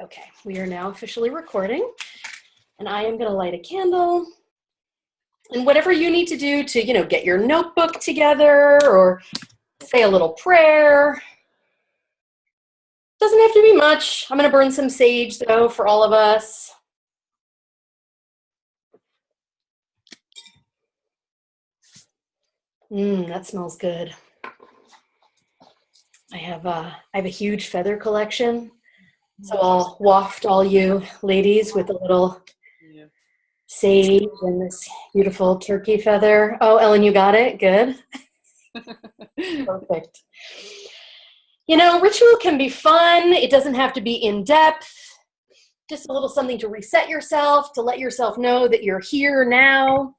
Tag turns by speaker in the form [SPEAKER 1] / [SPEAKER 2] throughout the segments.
[SPEAKER 1] Okay, we are now officially recording, and I am going to light a candle. And whatever you need to do to, get your notebook together or say a little prayer. Doesn't have to be much. I'm going to burn some sage, though, for all of us. That smells good. I have a huge feather collection, so I'll waft all you ladies with a little sage and this beautiful turkey feather. Oh, Ellen, you got it? Good. Perfect. Ritual can be fun. It doesn't have to be in depth. Just a little something to reset yourself, to let yourself know that you're here now.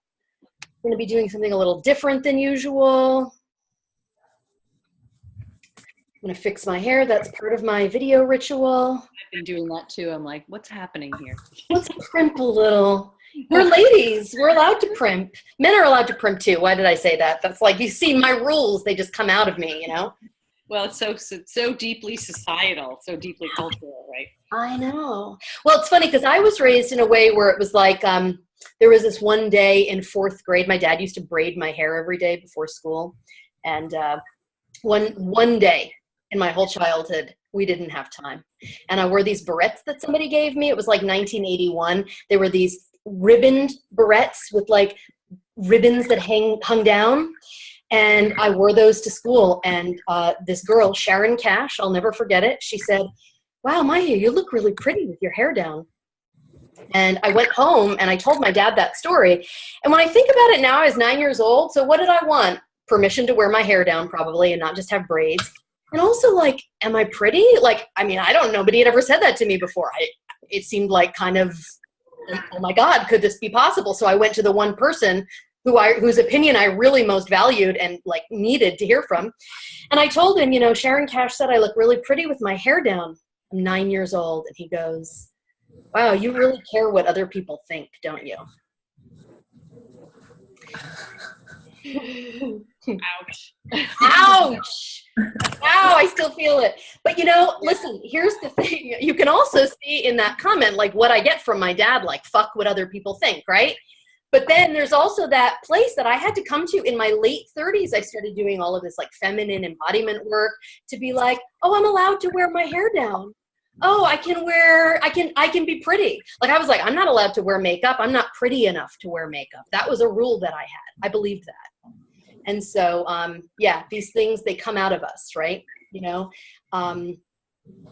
[SPEAKER 1] You're going to be doing something a little different than usual. I'm going to fix my hair. That's part of my video ritual.
[SPEAKER 2] I've been doing that too. I'm like, what's happening here?
[SPEAKER 1] Let's primp a little. We're ladies. We're allowed to primp. Men are allowed to primp too. Why did I say that? That's like, you see my rules. They just come out of me,
[SPEAKER 2] Well, it's so deeply societal, so deeply cultural, right?
[SPEAKER 1] I know. Well, it's funny because I was raised in a way where it was like, there was this one day in 4th grade. My dad used to braid my hair every day before school. And one day in my whole childhood, we didn't have time. And I wore these barrettes that somebody gave me. It was like 1981. They were these ribboned barrettes with like ribbons that hung down. And I wore those to school. And this girl, Sharon Cash, I'll never forget it. She said, "Wow, Maya, you look really pretty with your hair down." And I went home and I told my dad that story. And when I think about it now, I was 9 years old. So what did I want? Permission to wear my hair down probably and not just have braids. And also like, am I pretty? Like, I mean, I don't know. Nobody had ever said that to me before. It seemed like kind of, oh my God, could this be possible? So I went to the one person whose opinion I really most valued and like needed to hear from. And I told him, Sharon Cash said I look really pretty with my hair down. I'm 9 years old. And he goes, "Wow, you really care what other people think, don't you?"
[SPEAKER 2] Ouch.
[SPEAKER 1] Ouch. Ow, I still feel it. But listen, here's the thing. You can also see in that comment, like what I get from my dad, like, fuck what other people think, right? But then there's also that place that I had to come to in my late 30s. I started doing all of this like feminine embodiment work to be like, oh, I'm allowed to wear my hair down. Oh, I can be pretty. Like I was like, I'm not allowed to wear makeup. I'm not pretty enough to wear makeup. That was a rule that I had. I believed that. And so, these things, they come out of us, right?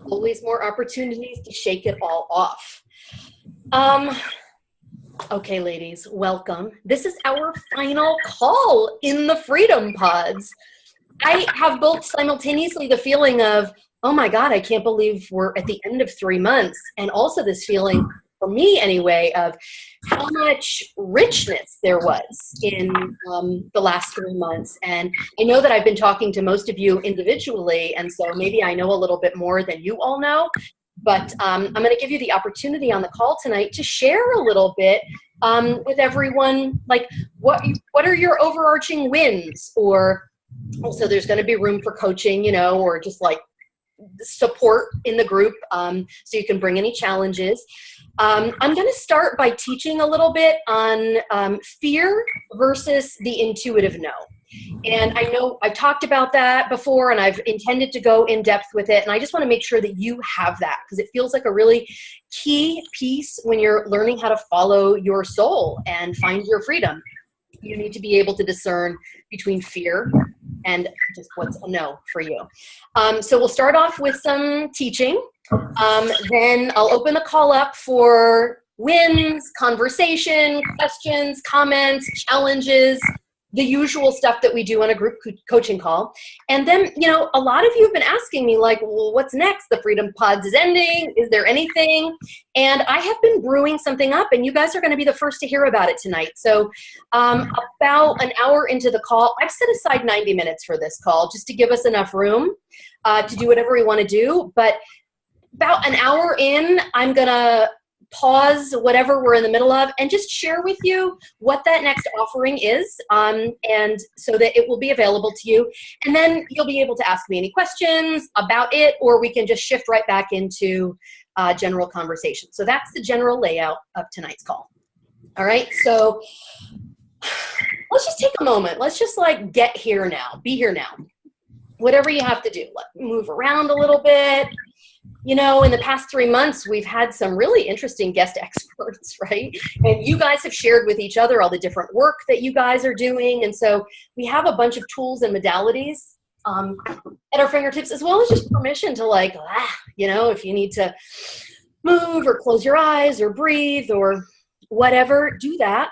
[SPEAKER 1] Always more opportunities to shake it all off. Okay, ladies, welcome. This is our final call in the Freedom Pods. I have both simultaneously the feeling of, oh my God, I can't believe we're at the end of 3 months. And also this feeling, for me anyway, of how much richness there was in the last 3 months. And I know that I've been talking to most of you individually, and so maybe I know a little bit more than you all know. But I'm going to give you the opportunity on the call tonight to share a little bit with everyone, like what are your overarching wins? Or also there's going to be room for coaching, or just like support in the group, so you can bring any challenges. I'm going to start by teaching a little bit on fear versus the intuitive no. And I know I've talked about that before and I've intended to go in depth with it. And I just want to make sure that you have that because it feels like a really key piece when you're learning how to follow your soul and find your freedom. You need to be able to discern between fear and just what's a no for you. So we'll start off with some teaching. Then I'll open the call up for wins, conversation, questions, comments, challenges, the usual stuff that we do on a group coaching call. And then, a lot of you have been asking me like, well, what's next? The Freedom Pods is ending. Is there anything? And I have been brewing something up and you guys are going to be the first to hear about it tonight. So about an hour into the call, I've set aside 90 minutes for this call just to give us enough room to do whatever we want to do. But about an hour in, I'm going to pause whatever we're in the middle of and just share with you what that next offering is, and so that it will be available to you. And then you'll be able to ask me any questions about it, or we can just shift right back into general conversation. So that's the general layout of tonight's call. All right, so let's just take a moment. Let's just like get here now, be here now. Whatever you have to do, move around a little bit. You know, in the past 3 months, we've had some really interesting guest experts, right? And you guys have shared with each other all the different work that you guys are doing. And so we have a bunch of tools and modalities at our fingertips, as well as just permission to like, you know, if you need to move or close your eyes or breathe or whatever, do that.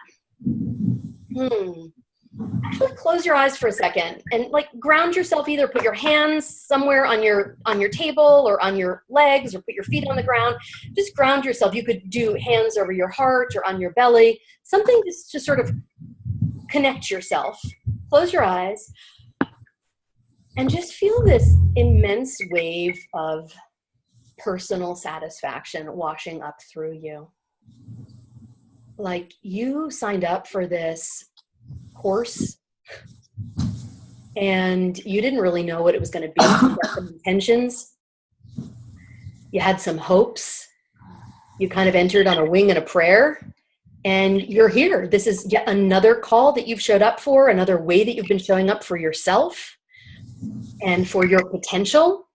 [SPEAKER 1] Actually close your eyes for a second and like ground yourself. Either put your hands somewhere on your table or on your legs, or put your feet on the ground. Just ground yourself. You could do hands over your heart or on your belly, something just to sort of connect yourself. Close your eyes and just feel this immense wave of personal satisfaction washing up through you. Like you signed up for this course and you didn't really know what it was going to be. You had some intentions, you had some hopes, you kind of entered on a wing and a prayer, and you're here. This is yet another call that you've showed up for, another way that you've been showing up for yourself and for your potential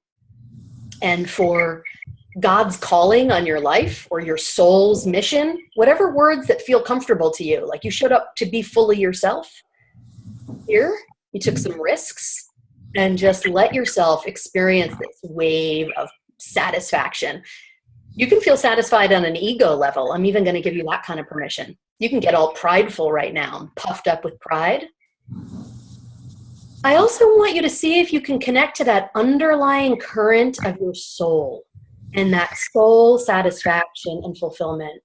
[SPEAKER 1] and for God's calling on your life or your soul's mission, whatever words that feel comfortable to you. Like you showed up to be fully yourself. Here, you took some risks and just let yourself experience this wave of satisfaction. You can feel satisfied on an ego level. I'm even going to give you that kind of permission. You can get all prideful right now, puffed up with pride. I also want you to see if you can connect to that underlying current of your soul and that soul satisfaction and fulfillment.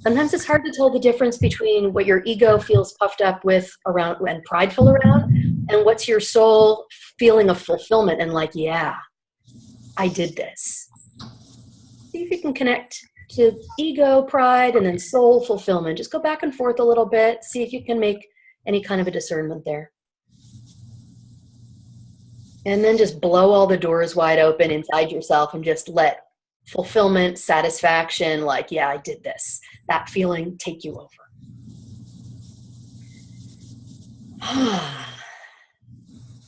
[SPEAKER 1] Sometimes it's hard to tell the difference between what your ego feels puffed up with around and prideful around, and what's your soul feeling of fulfillment and like, yeah, I did this. See if you can connect to ego, pride, and then soul fulfillment. Just go back and forth a little bit. See if you can make any kind of a discernment there. And then just blow all the doors wide open inside yourself and just let fulfillment, satisfaction, like, yeah, I did this, that feeling take you over.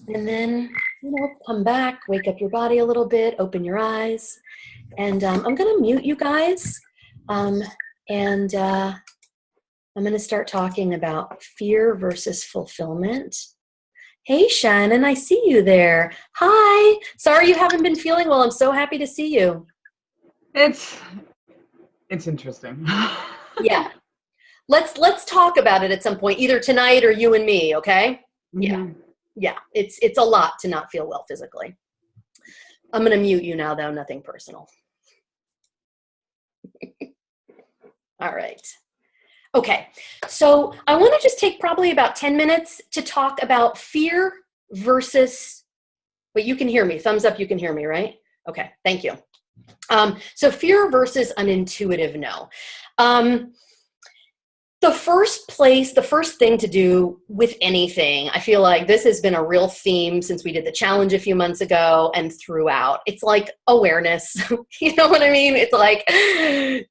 [SPEAKER 1] And then, you know, come back, wake up your body a little bit, open your eyes. And I'm going to mute you guys. I'm going to start talking about fear versus fulfillment. Hey, Shannon, I see you there. Hi. Sorry you haven't been feeling well. I'm so happy to see you.
[SPEAKER 3] It's interesting.
[SPEAKER 1] Yeah. Let's talk about it at some point, either tonight or you and me, okay?
[SPEAKER 3] Mm-hmm.
[SPEAKER 1] Yeah. Yeah. It's a lot to not feel well physically. I'm going to mute you now, though. Nothing personal. All right. Okay, so I want to just take probably about 10 minutes to talk about fear versus, but you can hear me. Thumbs up, you can hear me, right? Okay, thank you. So fear versus an intuitive no. The first thing to do with anything, I feel like this has been a real theme since we did the challenge a few months ago and throughout. It's like awareness. You know what I mean? It's like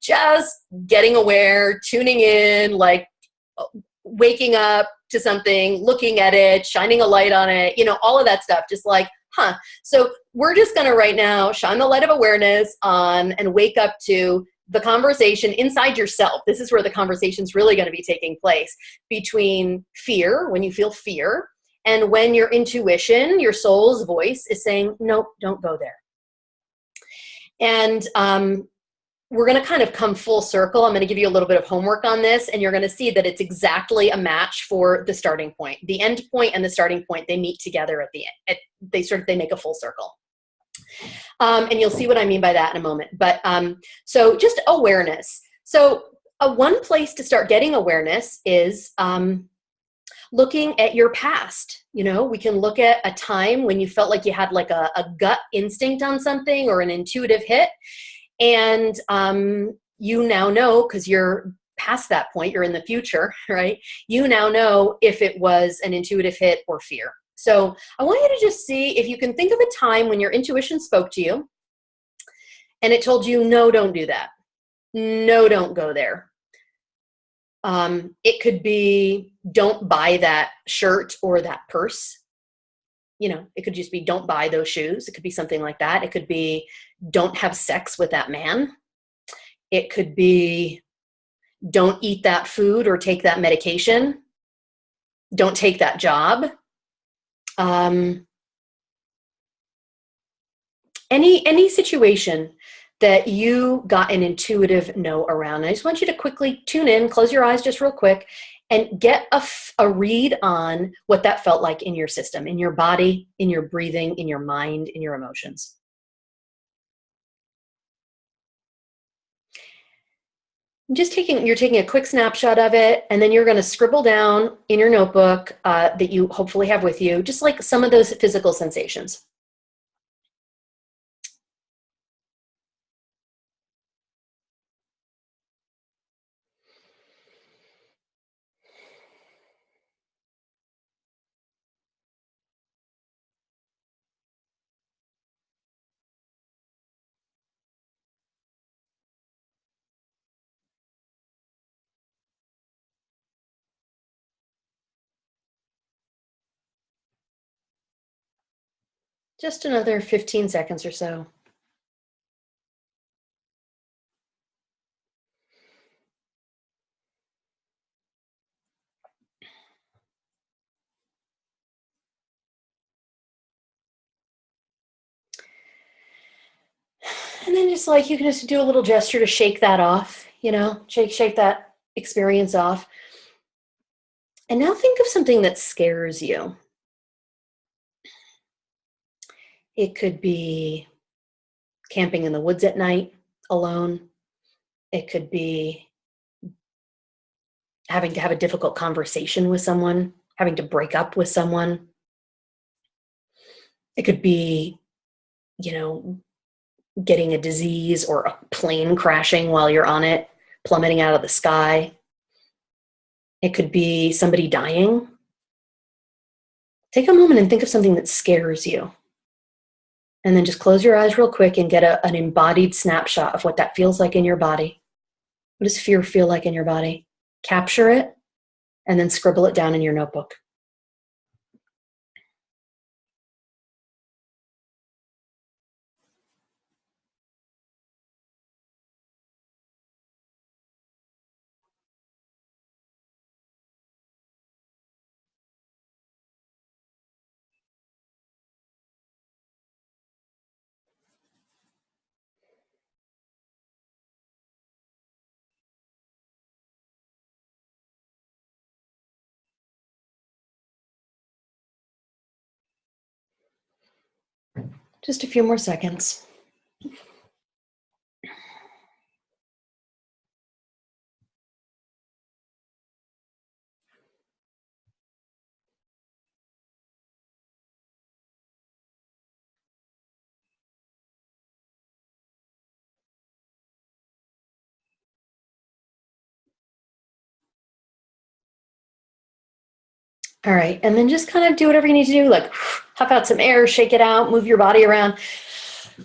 [SPEAKER 1] just getting aware, tuning in, like waking up to something, looking at it, shining a light on it, you know, all of that stuff. Just like, So we're just going to right now shine the light of awareness on and wake up to the conversation inside yourself. This is where the conversation's really going to be taking place between fear, when you feel fear, and when your intuition, your soul's voice is saying, nope, don't go there. And we're going to kind of come full circle. I'm going to give you a little bit of homework on this, and you're going to see that it's exactly a match for the starting point. The end point and the starting point, they meet together at the end. They make a full circle. And you'll see what I mean by that in a moment. But so just awareness. So one place to start getting awareness is looking at your past. You know, we can look at a time when you felt like you had like a gut instinct on something or an intuitive hit. And you now know, because you're past that point, you're in the future, right? You now know if it was an intuitive hit or fear. So I want you to just see if you can think of a time when your intuition spoke to you and it told you, no, don't do that. No, don't go there. It could be, don't buy that shirt or that purse. You know, it could just be, don't buy those shoes. It could be something like that. It could be, don't have sex with that man. It could be, don't eat that food or take that medication. Don't take that job. Any situation that you got an intuitive no around. And I just want you to quickly tune in, close your eyes just real quick, and get a read on what that felt like in your system, in your body, in your breathing, in your mind, in your emotions. You're taking a quick snapshot of it, and then you're going to scribble down in your notebook that you hopefully have with you, just like some of those physical sensations. Just another 15 seconds or so. And then just like, you can just do a little gesture to shake that off, you know, shake that experience off. And now think of something that scares you. It could be camping in the woods at night alone. It could be having to have a difficult conversation with someone, having to break up with someone. It could be, you know, getting a disease or a plane crashing while you're on it, plummeting out of the sky. It could be somebody dying. Take a moment and think of something that scares you. And then just close your eyes real quick and get an embodied snapshot of what that feels like in your body. What does fear feel like in your body? Capture it and then scribble it down in your notebook. Just a few more seconds. All right, and then just kind of do whatever you need to do, like huff out some air, shake it out, move your body around.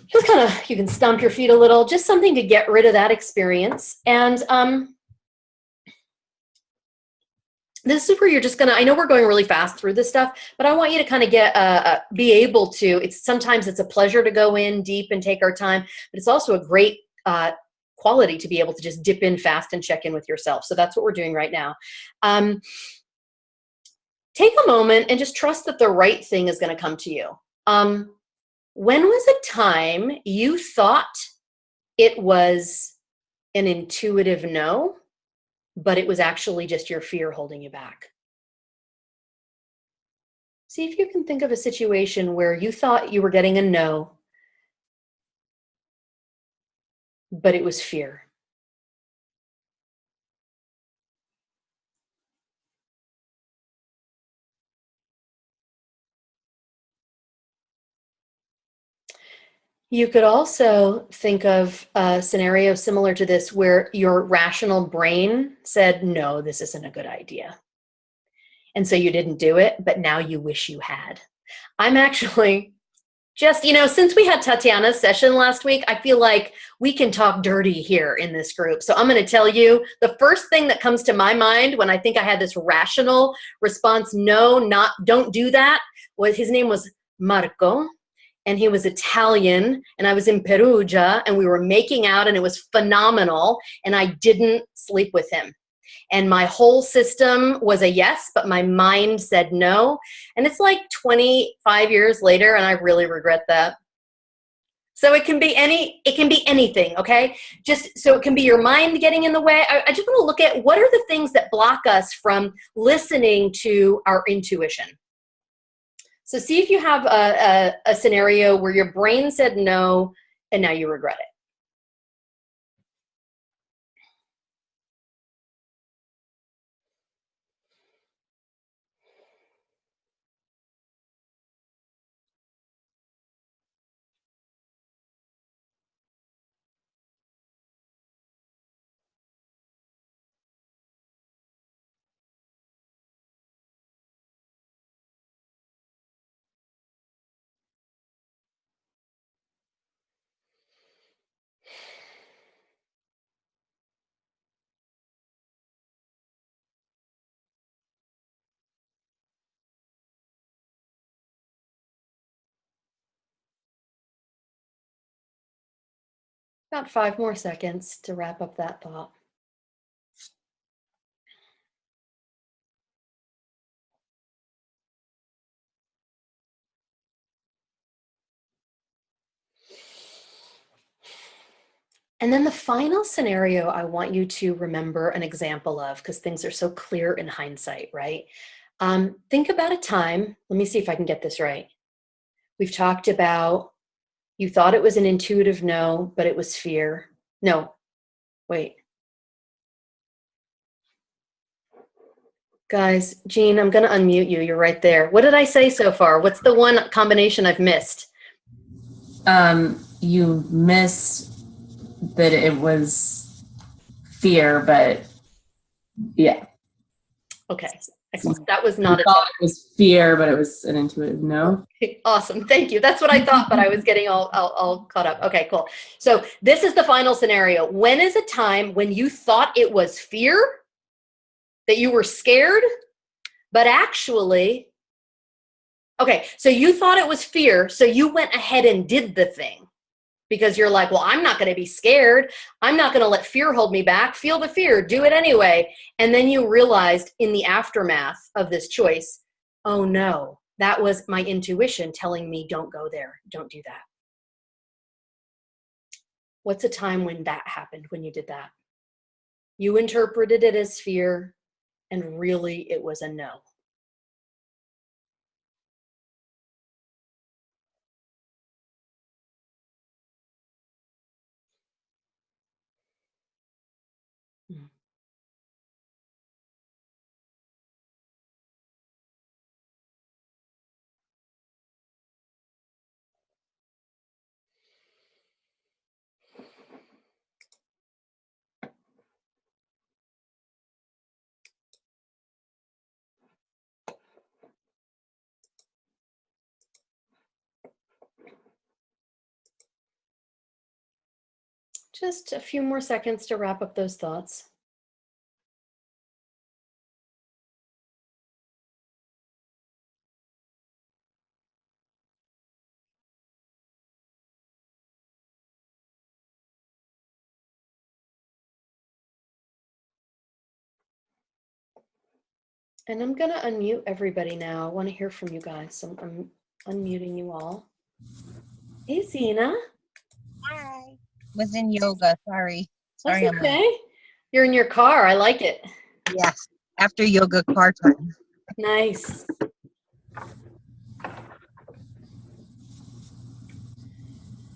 [SPEAKER 1] Just kind of, you can stomp your feet a little, just something to get rid of that experience. And this is where you're just gonna, I know we're going really fast through this stuff, but I want you to kind of get, be able to, sometimes it's a pleasure to go in deep and take our time, but it's also a great quality to be able to just dip in fast and check in with yourself. So that's what we're doing right now. Take a moment and just trust that the right thing is going to come to you. When was a time you thought it was an intuitive no, but it was actually just your fear holding you back? See if you can think of a situation where you thought you were getting a no, but it was fear. You could also think of a scenario similar to this where your rational brain said, no, this isn't a good idea. And so you didn't do it, but now you wish you had. I'm actually Just, since we had Tatiana's session last week, I feel like we can talk dirty here in this group. So I'm going to tell you the first thing that comes to my mind when I think I had this rational response, no, don't do that, was his name was Marco, and he was Italian, and I was in Perugia, and we were making out, and it was phenomenal, and I didn't sleep with him. And my whole system was a yes, but my mind said no. And it's like 25 years later, and I really regret that. So it can be anything, okay? Just so it can be your mind getting in the way. I just want to look at what are the things that block us from listening to our intuition. So see if you have a scenario where your brain said no, and now you regret it. About 5 more seconds to wrap up that thought. And then the final scenario I want you to remember an example of, because things are so clear in hindsight, right? Think about a time, let me see if I can get this right. We've talked about you thought it was an intuitive no, but it was fear. No, wait. Guys, Jean, I'm going to unmute you. You're right there. What did I say so far? What's the one combination I've missed?
[SPEAKER 4] You missed that it was fear, but yeah.
[SPEAKER 1] Okay. Excellent. That was not
[SPEAKER 4] I thought it was fear, but it was an intuitive no.
[SPEAKER 1] Awesome. Thank you. That's what I thought, but I was getting all caught up. Okay, cool. So this is the final scenario. When is a time when you thought it was fear, that you were scared, but actually, okay, so you thought it was fear, so you went ahead and did the thing because you're like, well, I'm not going to be scared. I'm not going to let fear hold me back. Feel the fear, do it anyway. And then you realized in the aftermath of this choice, oh no, that was my intuition telling me don't go there, don't do that. What's a time when that happened, when you did that? You interpreted it as fear, and really it was a no. Just a few more seconds to wrap up those thoughts. And I'm going to unmute everybody now. I want to hear from you guys. So I'm unmuting you all. Hey, Zena.
[SPEAKER 5] Hi. Was in yoga. Sorry.
[SPEAKER 1] That's okay. You're in your car. I like it.
[SPEAKER 5] Yes. After yoga, car time.
[SPEAKER 1] Nice.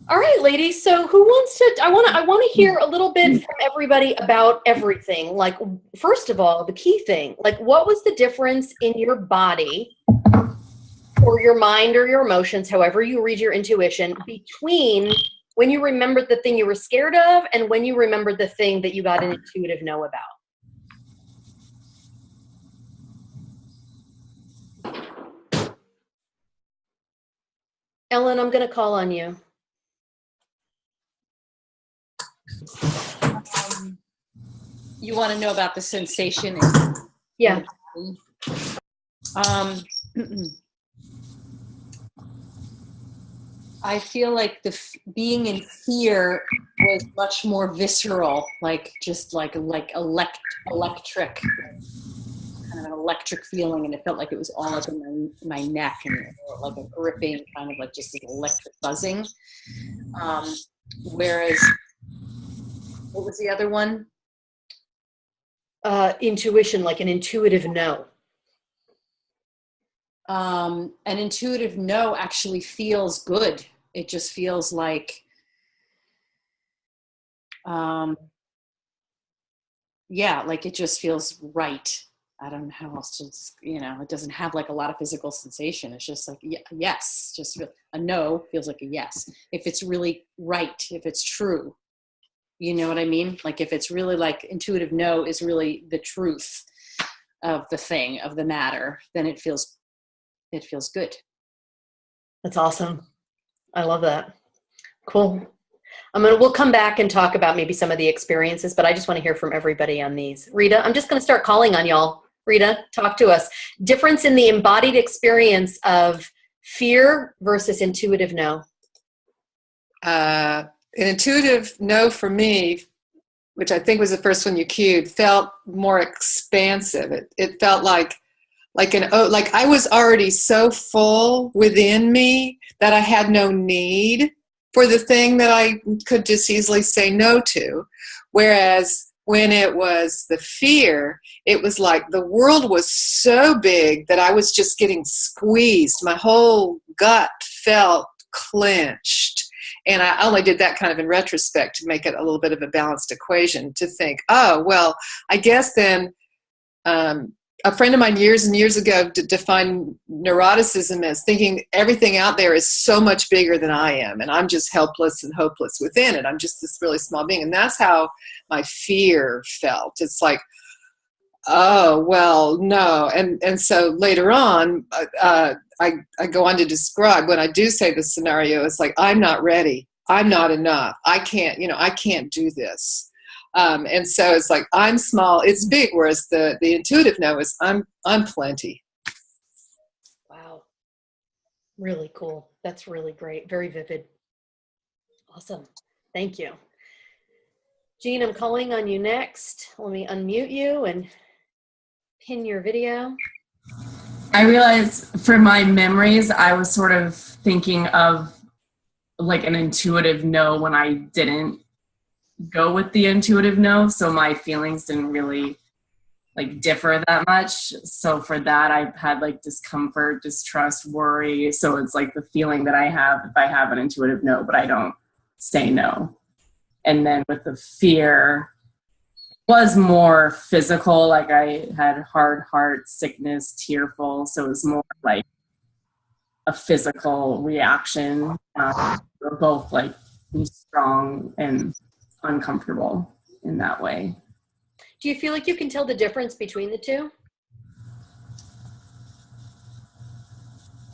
[SPEAKER 1] All right, ladies. So who wants to, I want to hear a little bit from everybody about everything. Like, first of all, the key thing, like what was the difference in your body or your mind or your emotions, however you read your intuition, between when you remembered the thing you were scared of and when you remembered the thing that you got an intuitive no about? Ellen, I'm going to call on you.
[SPEAKER 2] You want to know about the sensation?
[SPEAKER 1] Yeah.
[SPEAKER 2] I feel like being in fear was much more visceral, like just like electric, kind of an electric feeling, and it felt like it was all up in my neck, and like a gripping, kind of like just an electric buzzing. Whereas, what was the other one?
[SPEAKER 1] Intuition, like an intuitive no.
[SPEAKER 2] An intuitive no actually feels good. It just feels like, yeah, like it just feels right. I don't know how else to, it doesn't have like a lot of physical sensation. It's just like, yes, just a no feels like a yes. If it's really right, if it's true, you know what I mean? Like if it's really like intuitive no is really the truth of the thing, of the matter, then it feels good.
[SPEAKER 1] That's awesome. I love that. Cool. We'll come back and talk about maybe some of the experiences, but I just want to hear from everybody on these. Rita, I'm just going to start calling on y'all. Rita, talk to us. Difference in the embodied experience of fear versus intuitive no.
[SPEAKER 6] An intuitive no for me, which I think was the first one you cued, felt more expansive. It felt like I was already so full within me that I had no need for the thing that I could just easily say no to. Whereas when it was the fear, it was like the world was so big that I was just getting squeezed. My whole gut felt clenched. And I only did that kind of in retrospect to make it a little bit of a balanced equation, to think, oh, well, I guess then a friend of mine years and years ago defined neuroticism as thinking everything out there is so much bigger than I am, and I'm just helpless and hopeless within it. I'm just this really small being. And that's how my fear felt. It's like, oh, well, no. And so later on, I go on to describe, when I do say the scenario, it's like, I'm not ready. I'm not enough. I can't do this. And so it's like, I'm small, it's big, whereas the intuitive no is I'm plenty.
[SPEAKER 1] Wow. Really cool. That's really great. Very vivid. Awesome. Thank you. Jean, I'm calling on you next. Let me unmute you and pin your video.
[SPEAKER 4] I realized for my memories, I was sort of thinking of like an intuitive no when I didn't go with the intuitive no, so my feelings didn't really like differ that much. So for that, I had like discomfort, distrust, worry. So it's like the feeling that I have if I have an intuitive no, but I don't say no. And then with the fear, it was more physical. Like I had hard heart, sickness, tearful. So it was more like a physical reaction. We're both like strong and uncomfortable in that way.
[SPEAKER 1] Do you feel like you can tell the difference between the two?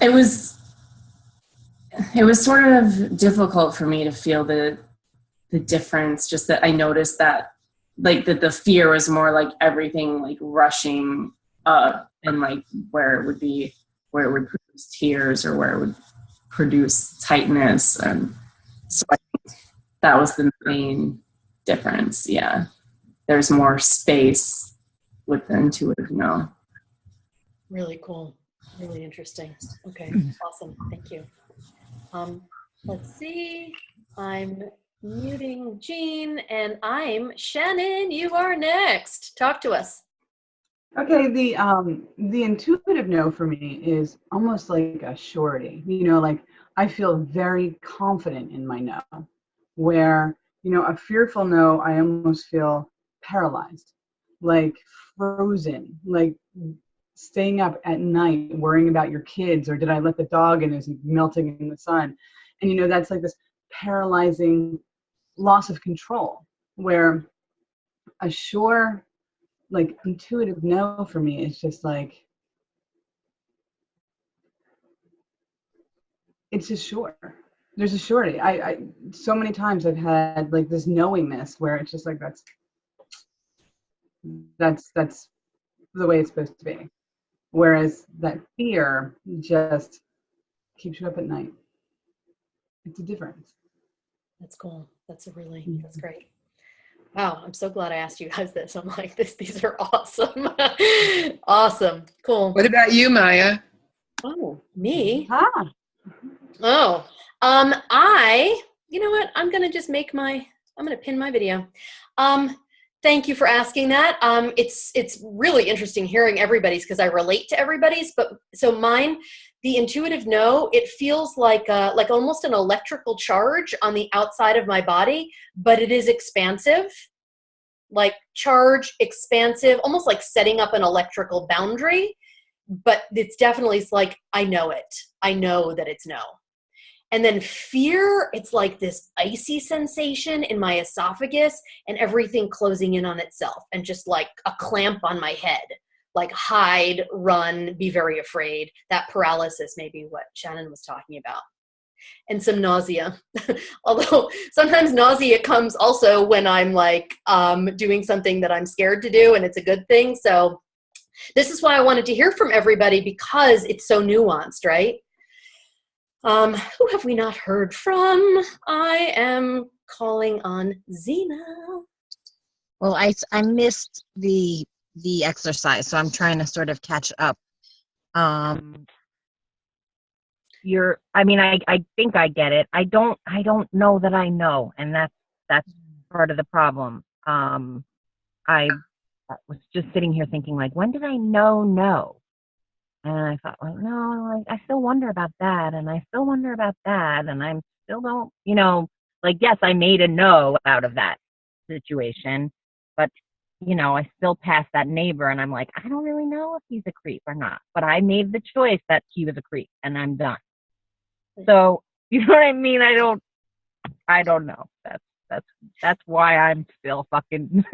[SPEAKER 4] It was sort of difficult for me to feel the difference, just that I noticed that like that the fear was more like everything like rushing up, and like where it would produce tears or where it would produce tightness. And so I think that was the main difference. Yeah. There's more space with the intuitive no.
[SPEAKER 1] Really cool. Really interesting. Okay. Awesome. Thank you. Let's see. I'm muting Jean, and I'm Shannon. You are next. Talk to us.
[SPEAKER 3] Okay, the intuitive no for me is almost like a surety. Like I feel very confident in my no, where a fearful no, I almost feel paralyzed, like frozen, like staying up at night worrying about your kids, or did I let the dog in, is he melting in the sun? And that's like this paralyzing loss of control, where a sure, like intuitive no for me is just like, it's just sure. There's a surety. I so many times I've had like this knowingness where it's just like that's the way it's supposed to be. Whereas that fear just keeps you up at night. It's a difference.
[SPEAKER 1] That's cool. That's great. Wow, I'm so glad I asked you guys this. I'm like, these are awesome. Awesome. Cool.
[SPEAKER 6] What about you, Maya?
[SPEAKER 1] Oh, me?
[SPEAKER 3] Ah.
[SPEAKER 1] Oh, you know what? I'm going to pin my video. Thank you for asking that. It's really interesting hearing everybody's because I relate to everybody's, but so mine, the intuitive no, it feels like almost an electrical charge on the outside of my body, but it is expansive, like charge, expansive, almost like setting up an electrical boundary, but it's definitely like, I know it. I know that it's no. And then fear, it's like this icy sensation in my esophagus and everything closing in on itself and just like a clamp on my head, like hide, run, be very afraid. That paralysis may be what Shannon was talking about. And some nausea. Although sometimes nausea comes also when I'm like doing something that I'm scared to do and it's a good thing. So this is why I wanted to hear from everybody because it's so nuanced, right? Who have we not heard from? I am calling on Zena.
[SPEAKER 5] Well, I missed the exercise, so I'm trying to sort of catch up. I think I get it. I don't know that I know, and that's part of the problem. I was just sitting here thinking, like, when did I know no? And I thought, like, no, I still wonder about that, and I still wonder about that, and I still don't, like, yes, I made a no out of that situation, but, I still passed that neighbor, and I'm like, I don't really know if he's a creep or not, but I made the choice that he was a creep, and I'm done. So, you know what I mean? I don't know. That's why I'm still fucking...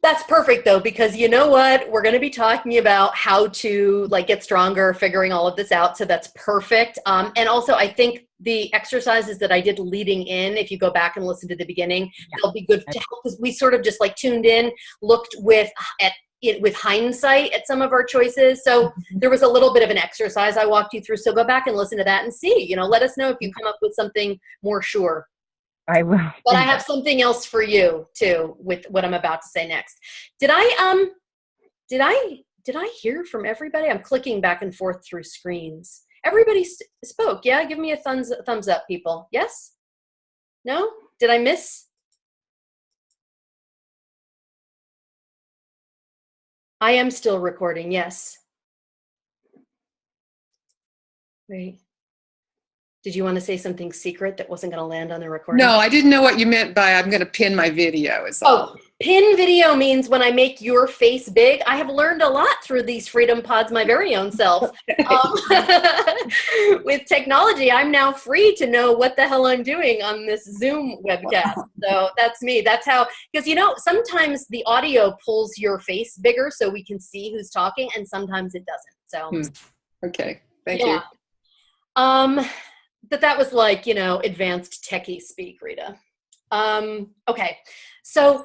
[SPEAKER 1] That's perfect though, because you know what? We're going to be talking about how to like get stronger, figuring all of this out. So that's perfect. And also I think the exercises that I did leading in, if you go back and listen to the beginning, they'll be good to help because we sort of just like tuned in, looked with hindsight at some of our choices. So there was a little bit of an exercise I walked you through. So go back and listen to that and see, let us know if you come up with something more sure.
[SPEAKER 5] I will.
[SPEAKER 1] But I have something else for you too with what I'm about to say next. Did I hear from everybody? I'm clicking back and forth through screens. Everybody spoke. Yeah, give me a thumbs up, people. Yes? No? Did I miss? I am still recording. Yes. Wait. Did you want to say something secret that wasn't going to land on the recording?
[SPEAKER 6] No, I didn't know what you meant by I'm going to pin my video. Is all.
[SPEAKER 1] Oh, pin video means when I make your face big. I have learned a lot through these Freedom Pods, my very own self. With technology, I'm now free to know what the hell I'm doing on this Zoom webcast. So that's me. That's how, because sometimes the audio pulls your face bigger so we can see who's talking, and sometimes it doesn't. So
[SPEAKER 6] okay, thank you.
[SPEAKER 1] That was like, advanced techie speak, Rita. Okay. So,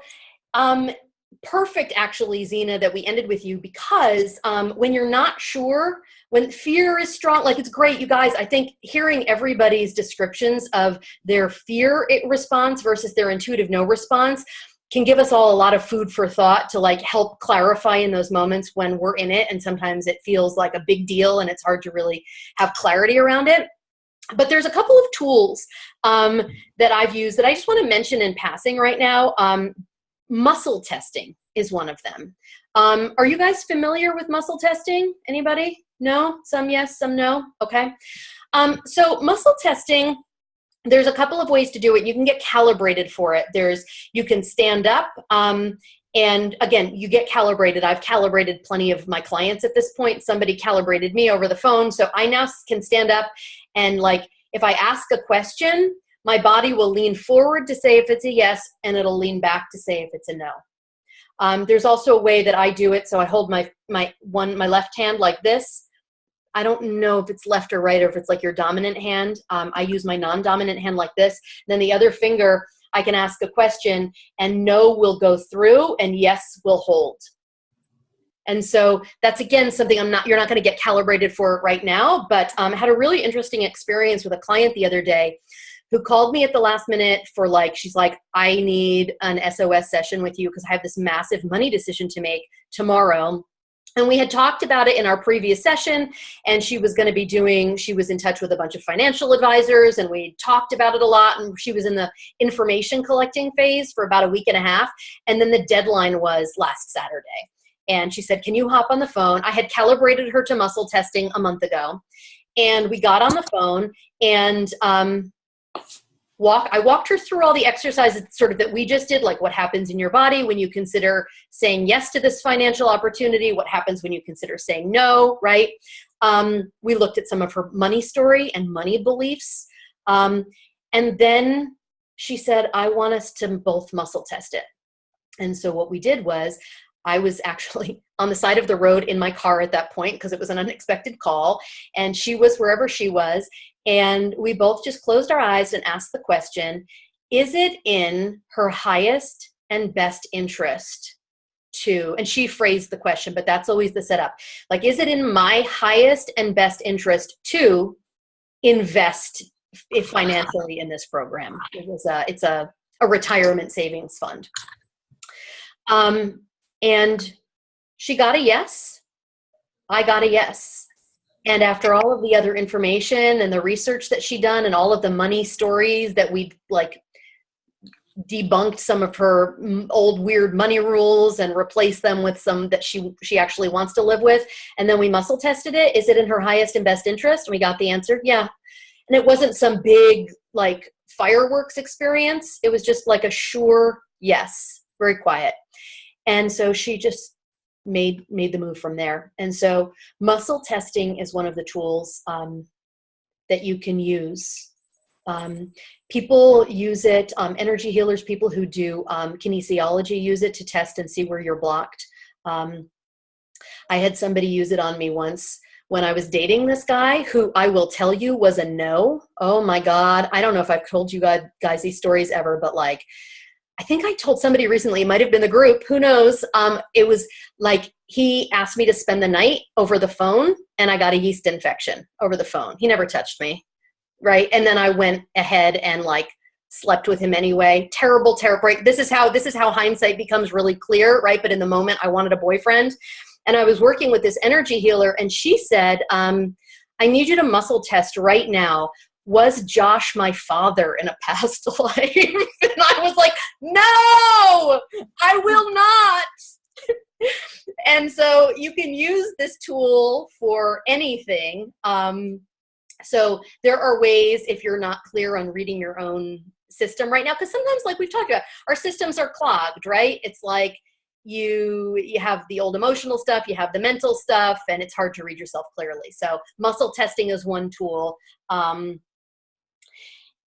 [SPEAKER 1] perfect actually, Zena, that we ended with you because, when you're not sure, when fear is strong, like it's great, you guys, I think hearing everybody's descriptions of their fear response versus their intuitive no response can give us all a lot of food for thought to like help clarify in those moments when we're in it. And sometimes it feels like a big deal and it's hard to really have clarity around it. But there's a couple of tools that I've used that I just want to mention in passing right now. Muscle testing is one of them. Are you guys familiar with muscle testing? Anybody? No? Some yes, some no? Okay. So muscle testing, there's a couple of ways to do it. You can get calibrated for it. You can stand up. And again, you get calibrated. I've calibrated plenty of my clients at this point. Somebody calibrated me over the phone. So I now can stand up and like, if I ask a question, my body will lean forward to say if it's a yes, and it'll lean back to say if it's a no. There's also a way that I do it. So I hold my left hand like this, I don't know if it's left or right or if it's like your dominant hand. I use my non-dominant hand like this. Then the other finger, I can ask a question and no will go through and yes will hold. And so that's, again, something you're not going to get calibrated for right now, but I had a really interesting experience with a client the other day who called me at the last minute for she's like, I need an SOS session with you because I have this massive money decision to make tomorrow. And we had talked about it in our previous session, and she was in touch with a bunch of financial advisors, and we talked about it a lot, and she was in the information collecting phase for about a week and a half. And then the deadline was last Saturday. And she said, can you hop on the phone? I had calibrated her to muscle testing a month ago. And we got on the phone and I walked her through all the exercises sort of that we just did, like what happens in your body when you consider saying yes to this financial opportunity, what happens when you consider saying no, right? We looked at some of her money story and money beliefs. And then she said, I want us to both muscle test it. And so what we did was, I was actually on the side of the road in my car at that point because it was an unexpected call, and she was wherever she was. And we both just closed our eyes and asked the question, is it in her highest and best interest to, and she phrased the question, but that's always the setup. Like, is it in my highest and best interest to invest financially in this program? It's a retirement savings fund. And she got a yes. I got a yes. And after all of the other information and the research that she'd done and all of the money stories that we'd debunked some of her old weird money rules and replaced them with some that she actually wants to live with. And then we muscle tested it. Is it in her highest and best interest? And we got the answer, yeah. And it wasn't some big fireworks experience. It was just like a sure yes, very quiet. And so she just made the move from there. And so muscle testing is one of the tools that you can use. People use it, energy healers, people who do kinesiology use it to test and see where you're blocked. I had somebody use it on me once when I was dating this guy who I will tell you was a no. Oh my God. I don't know if I've told you guys these stories ever, but I think I told somebody recently, it might've been the group, who knows? It was he asked me to spend the night over the phone and I got a yeast infection over the phone. He never touched me, right? And then I went ahead and slept with him anyway. Terrible. This is how hindsight becomes really clear, right? But in the moment I wanted a boyfriend, and I was working with this energy healer, and she said, I need you to muscle test right now. Was Josh my father in a past life? And I was like, no, I will not. And so you can use this tool for anything. So there are ways, if you're not clear on reading your own system right now, because sometimes, like we've talked about, our systems are clogged, right? It's like you have the old emotional stuff, you have the mental stuff, and it's hard to read yourself clearly. So muscle testing is one tool.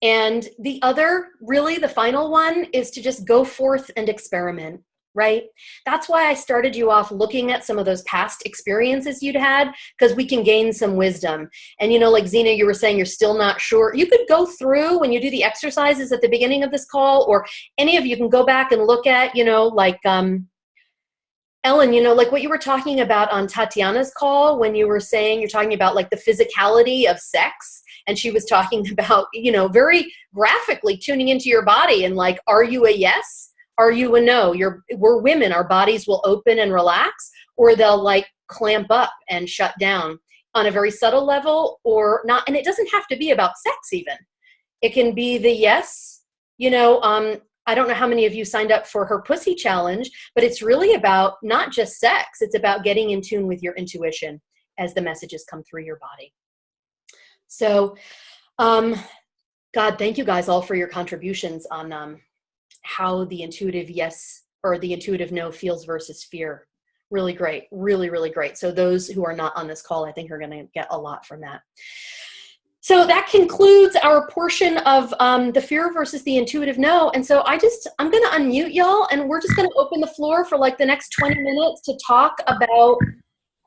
[SPEAKER 1] And the other, really the final one, is to just go forth and experiment, right? That's why I started you off looking at some of those past experiences you'd had, because we can gain some wisdom. And like Zena, you were saying you're still not sure. You could go through when you do the exercises at the beginning of this call, or any of you can go back and look at, Ellen, what you were talking about on Tatiana's call when you were saying, you're talking about the physicality of sex. And she was talking about, very graphically tuning into your body and are you a yes? Are you a no? We're women, our bodies will open and relax, or they'll clamp up and shut down on a very subtle level or not. And it doesn't have to be about sex even. It can be the yes, I don't know how many of you signed up for her pussy challenge, but it's really about not just sex. It's about getting in tune with your intuition as the messages come through your body. So, God, thank you guys all for your contributions on how the intuitive yes or the intuitive no feels versus fear. Really great. Really, really great. So those who are not on this call, I think are going to get a lot from that. So that concludes our portion of the fear versus the intuitive no. And so I'm going to unmute y'all, and we're just going to open the floor for the next 20 minutes to talk about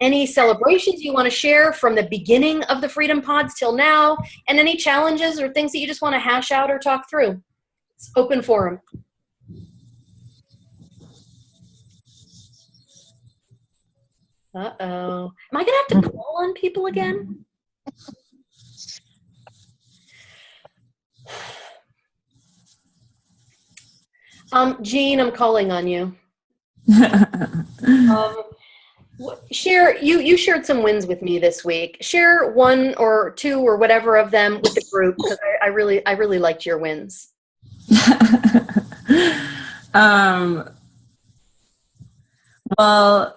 [SPEAKER 1] any celebrations you want to share from the beginning of the Freedom Pods till now, and any challenges or things that you just want to hash out or talk through. It's open forum. Uh-oh. Am I going to have to call on people again? Jean, I'm calling on you. Share, you shared some wins with me this week. Share one or two or whatever of them with the group, because I really liked your wins.
[SPEAKER 4] Well,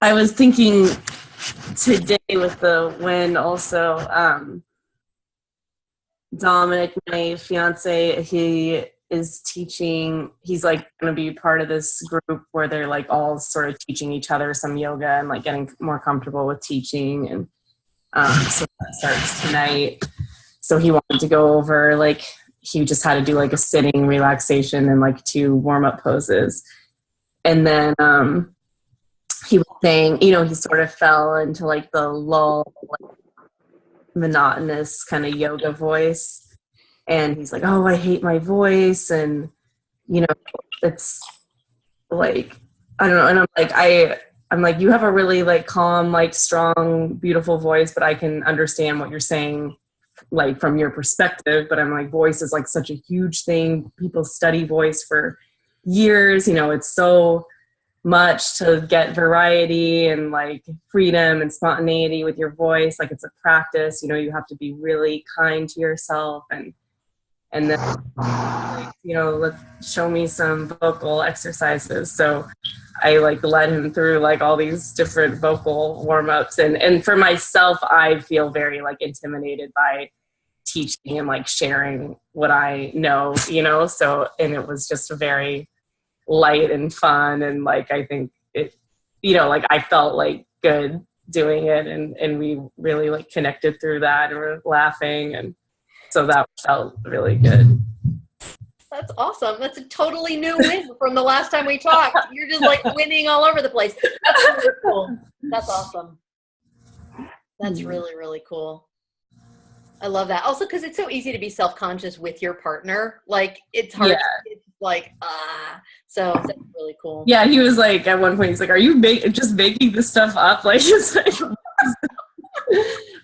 [SPEAKER 4] I was thinking today with the win also, Dominic, my fiance, he is teaching, he's like going to be part of this group where they're like all sort of teaching each other some yoga and like getting more comfortable with teaching. And so that starts tonight. So he wanted to go over, like, he just had to do like a sitting relaxation and like 2 warm-up poses. And then he was saying, you know, he sort of fell into like the lull, like, monotonous kind of yoga voice. And he's like, oh, I hate my voice. And, you know, it's like, I don't know. And I'm like, you have a really like calm, like strong, beautiful voice, but I can understand what you're saying, like from your perspective. But I'm like, voice is like such a huge thing. People study voice for years. You know, it's so much to get variety and like freedom and spontaneity with your voice. Like, it's a practice, you know, you have to be really kind to yourself. And then, like, you know, show me some vocal exercises. So I like led him through like all these different vocal warm-ups. And for myself, I feel very like intimidated by teaching and like sharing what I know, you know? So, and it was just very light and fun. And like, I think it, you know, like I felt like good doing it. And we really like connected through that and we're laughing. And so that felt really good.
[SPEAKER 1] That's awesome. That's a totally new win from the last time we talked. You're just like winning all over the place. That's really cool. That's awesome. That's really, really cool. I love that. Also, because it's so easy to be self-conscious with your partner. Like, it's hard. Yeah. It's like, so that's really cool.
[SPEAKER 4] Yeah, he was like, at one point, he's like, are you just making this stuff up? Like, it's like,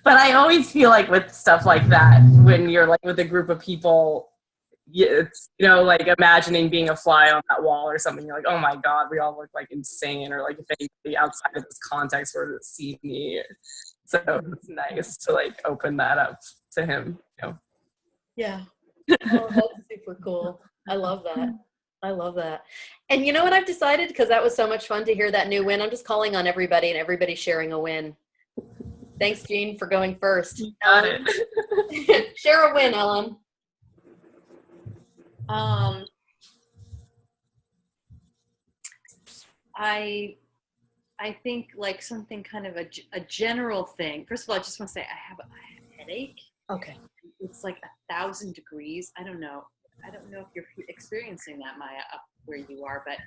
[SPEAKER 4] but I always feel like with stuff like that, when you're like with a group of people, it's, you know, like imagining being a fly on that wall or something. You're like, oh my God, we all look like insane. Or like if anybody outside of this context were to see me. So it's nice to like open that up to him. You know?
[SPEAKER 1] Yeah. Oh, that's super cool. I love that. I love that. And you know what I've decided? Because that was so much fun to hear that new win. I'm just calling on everybody and everybody sharing a win. Thanks, Jean, for going first.
[SPEAKER 4] You got it.
[SPEAKER 1] Share a win, Ellen.
[SPEAKER 2] I think like something kind of a general thing. First of all, I just want to say I have a headache.
[SPEAKER 1] Okay.
[SPEAKER 2] It's like 1,000 degrees. I don't know if you're experiencing that, Maya, up where you are, but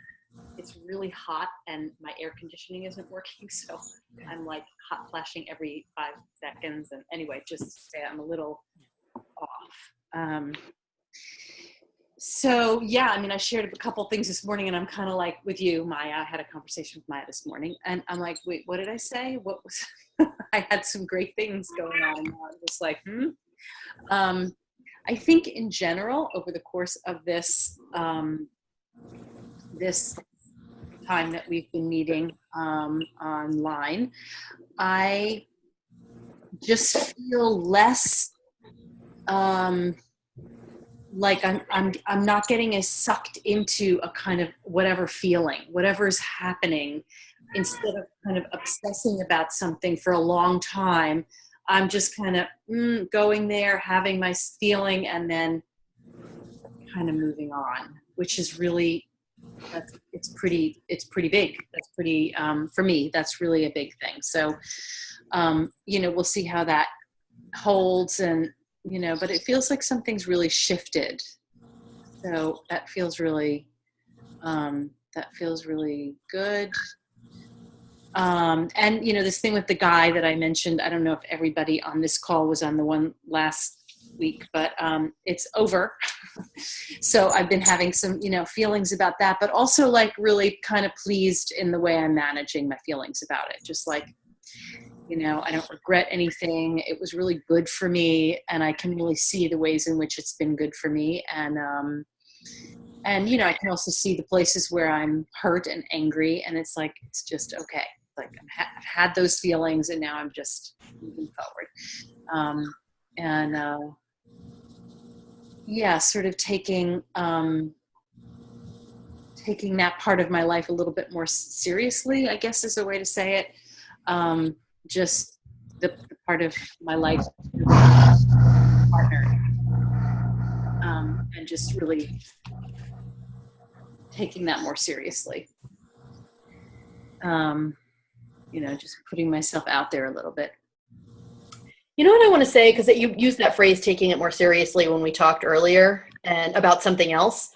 [SPEAKER 2] it's really hot and my air conditioning isn't working. So I'm like hot flashing every 5 seconds. And anyway, just to say I'm a little off. So yeah, I mean, I shared a couple things this morning and I'm kind of like with you, Maya. I had a conversation with Maya this morning and I'm like, wait, what did I say? What was, I had some great things going on. And I was just like, I think in general, over the course of this, this time that we've been meeting online, I just feel less like I'm not getting as sucked into a kind of whatever's happening. Instead of kind of obsessing about something for a long time, I'm just kind of going there, having my feeling, and then kind of moving on, which is really, it's pretty big. That's pretty, for me, that's really a big thing. So, you know, we'll see how that holds and, you know, but it feels like something's really shifted. So that feels really good. And, this thing with the guy that I mentioned, I don't know if everybody on this call was on the one last week, but it's over. So I've been having some, feelings about that, but also like really kind of pleased in the way I'm managing my feelings about it. Just like, I don't regret anything. It was really good for me, and I can really see the ways in which it's been good for me. And I can also see the places where I'm hurt and angry, and it's like, it's just okay. Like I've had those feelings, and now I'm just moving forward. Sort of taking that part of my life a little bit more seriously, I guess is a way to say it. Just the part of my life partner, and just really taking that more seriously. Just putting myself out there a little bit.
[SPEAKER 1] You know what I want to say, because you used that phrase, taking it more seriously, when we talked earlier and about something else.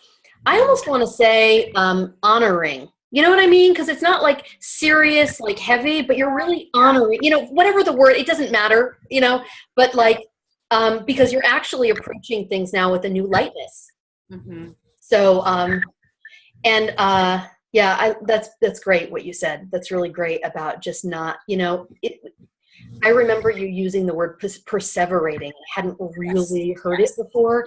[SPEAKER 1] I almost want to say honoring. You know what I mean? Because it's not like serious, like heavy, but you're really honoring, whatever the word, it doesn't matter, but like, because you're actually approaching things now with a new lightness.
[SPEAKER 2] Mm-hmm.
[SPEAKER 1] So, that's great what you said. That's really great about just not, I remember you using the word perseverating. I hadn't really heard it before.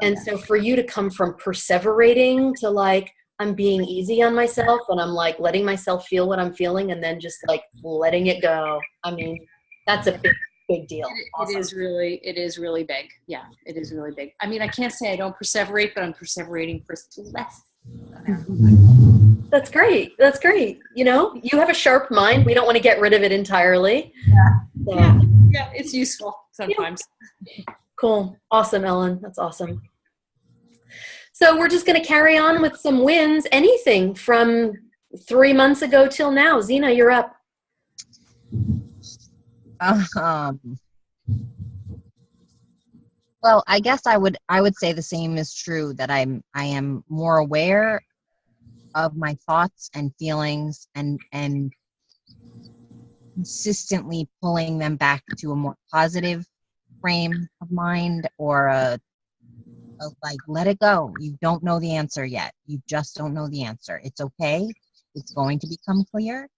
[SPEAKER 1] And so for you to come from perseverating to like, I'm being easy on myself, and I'm like letting myself feel what I'm feeling, and then just like letting it go. I mean, that's a big deal. Awesome.
[SPEAKER 2] It is really big. Yeah, it is really big. I mean, I can't say I don't perseverate, but I'm perseverating for less.
[SPEAKER 1] That's great. That's great. You have a sharp mind. We don't want to get rid of it entirely.
[SPEAKER 2] Yeah. Yeah, it's useful sometimes.
[SPEAKER 1] Yeah. Cool. Awesome, Ellen. That's awesome. So we're just going to carry on with some wins. Anything from 3 months ago till now. Zena, you're up.
[SPEAKER 5] Well, I guess I would say the same is true, that I am more aware of my thoughts and feelings and consistently pulling them back to a more positive frame of mind, or a like, let it go. You don't know the answer yet. You just don't know the answer. It's okay. It's going to become clear.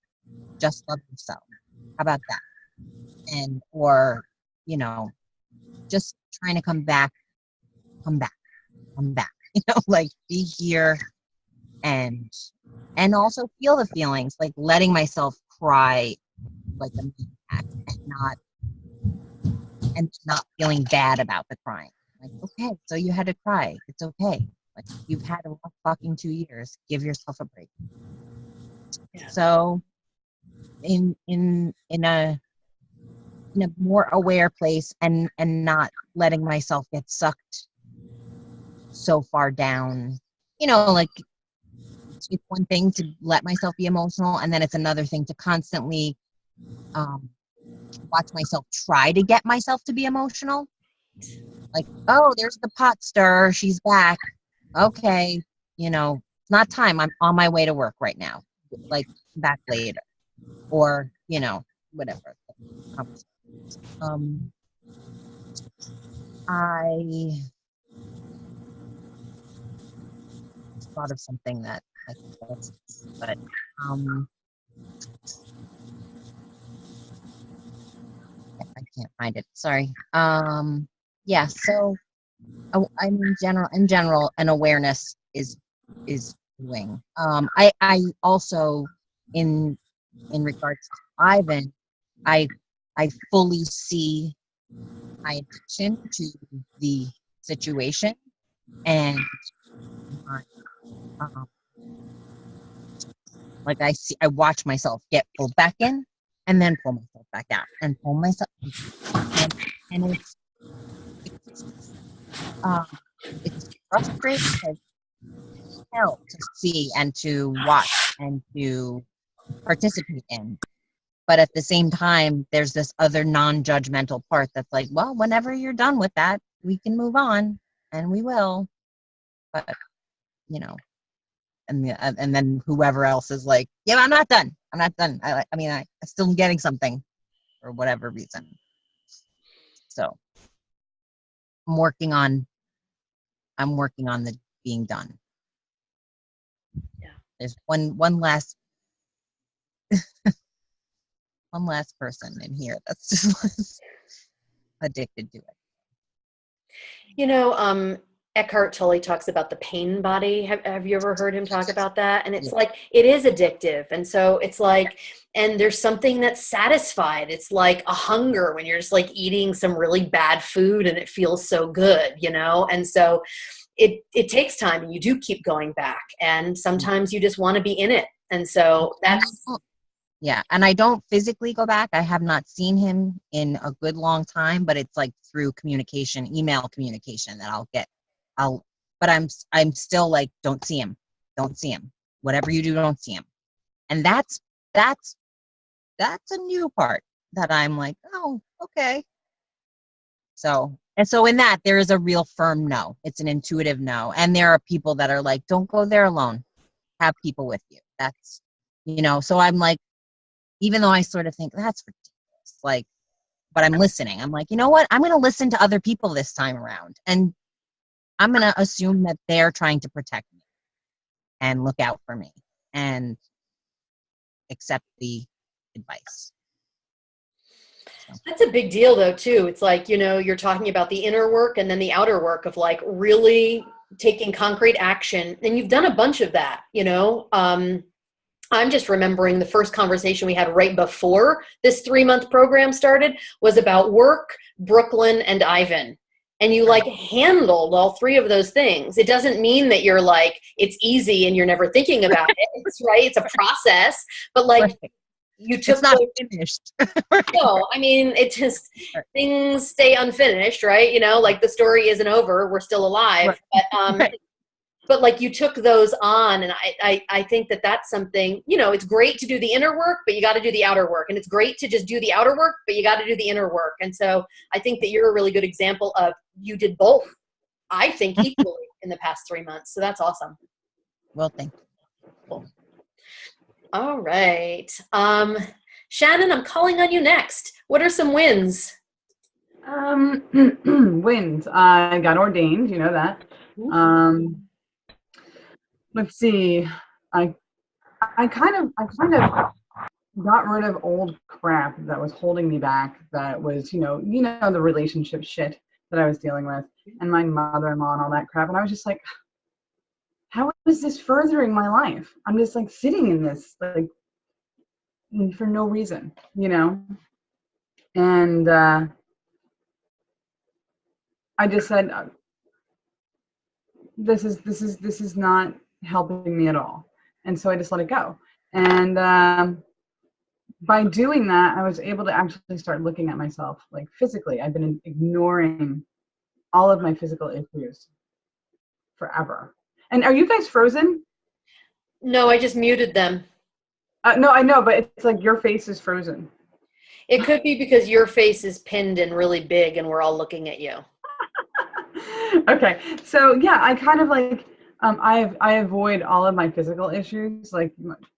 [SPEAKER 5] Just love yourself. How about that? And, or, just trying to come back, like be here and also feel the feelings, like letting myself cry like a maniac, and not feeling bad about the crying. Like, okay, so you had to cry. It's okay. Like, you've had a rough fucking 2 years. Give yourself a break. Yeah. So in a more aware place, and not letting myself get sucked so far down. Like, it's one thing to let myself be emotional, and then it's another thing to constantly watch myself try to get myself to be emotional. Like, oh, there's the pot stirrer. She's back. Okay, it's not time. I'm on my way to work right now. Like, back later, or whatever. I thought of something that I think that's, but I can't find it. Sorry. Yeah. So, I'm in general, an awareness is doing. I also, in regards to Ivan, I fully see my addiction to the situation, and like I watch myself get pulled back in, and then pull myself back out, and pull myself, and it's frustrating as hell to see and to watch and to participate in. But at the same time, there's this other non-judgmental part that's like, well, whenever you're done with that, we can move on, and we will. But, and then whoever else is like, yeah, I'm not done. I mean, I still am getting something for whatever reason. So I'm working on the being done.
[SPEAKER 1] Yeah.
[SPEAKER 5] There's one last one last person in here that's just addicted to it.
[SPEAKER 1] You know, Eckhart Tolle talks about the pain body. Have you ever heard him talk about that? And it's like, it is addictive. And so it's like, and there's something that's satisfied. It's like a hunger when you're just like eating some really bad food and it feels so good, you know? And so it takes time, and you do keep going back. And sometimes you just want to be in it. And so that's...
[SPEAKER 5] Yeah, and I don't physically go back. I have not seen him in a good long time, but it's like through communication, email communication that but I'm still like, don't see him. Whatever you do, don't see him. And that's a new part that I'm like, oh, okay. So in that, there is a real firm no. It's an intuitive no. And there are people that are like, don't go there alone. Have people with you. That's, so I'm like, even though I sort of think that's ridiculous, like, but I'm listening. I'm like, you know what? I'm going to listen to other people this time around. And I'm going to assume that they're trying to protect me and look out for me and accept the advice.
[SPEAKER 1] That's a big deal though, too. It's like, you're talking about the inner work and then the outer work of like really taking concrete action. And you've done a bunch of that, I'm just remembering the first conversation we had right before this 3-month program started was about work, Brooklyn, and Ivan. And you like handled all 3 of those things. It doesn't mean that you're like, it's easy and you're never thinking about it. It's right. It's a process, but like you took...
[SPEAKER 5] It's not finished.
[SPEAKER 1] No, I mean, it just, things stay unfinished, right? Like the story isn't over. We're still alive. But, but like you took those on, and I think that that's something, it's great to do the inner work, but you got to do the outer work. And it's great to just do the outer work, but you got to do the inner work. And so I think that you're a really good example of you did both, I think, equally in the past 3 months. So that's awesome.
[SPEAKER 5] Well, thank you.
[SPEAKER 1] Cool. All right. Shannon, I'm calling on you next. What are some wins?
[SPEAKER 3] Wins. I got ordained, you know that. Let's see. I kind of got rid of old crap that was holding me back. That was, the relationship shit that I was dealing with, and my mother-in-law and all that crap. And I was just like, how is this furthering my life? I'm just like sitting in this like for no reason, And I just said, this is not helping me at all. And so I just let it go. And by doing that, I was able to actually start looking at myself like physically. I've been ignoring all of my physical issues forever. And are you guys frozen?
[SPEAKER 1] No, I just muted them.
[SPEAKER 3] No, I know, but it's like your face is frozen.
[SPEAKER 1] It could be because your face is pinned and really big and we're all looking at you.
[SPEAKER 3] Okay. So yeah, I kind of like, I avoid all of my physical issues. Like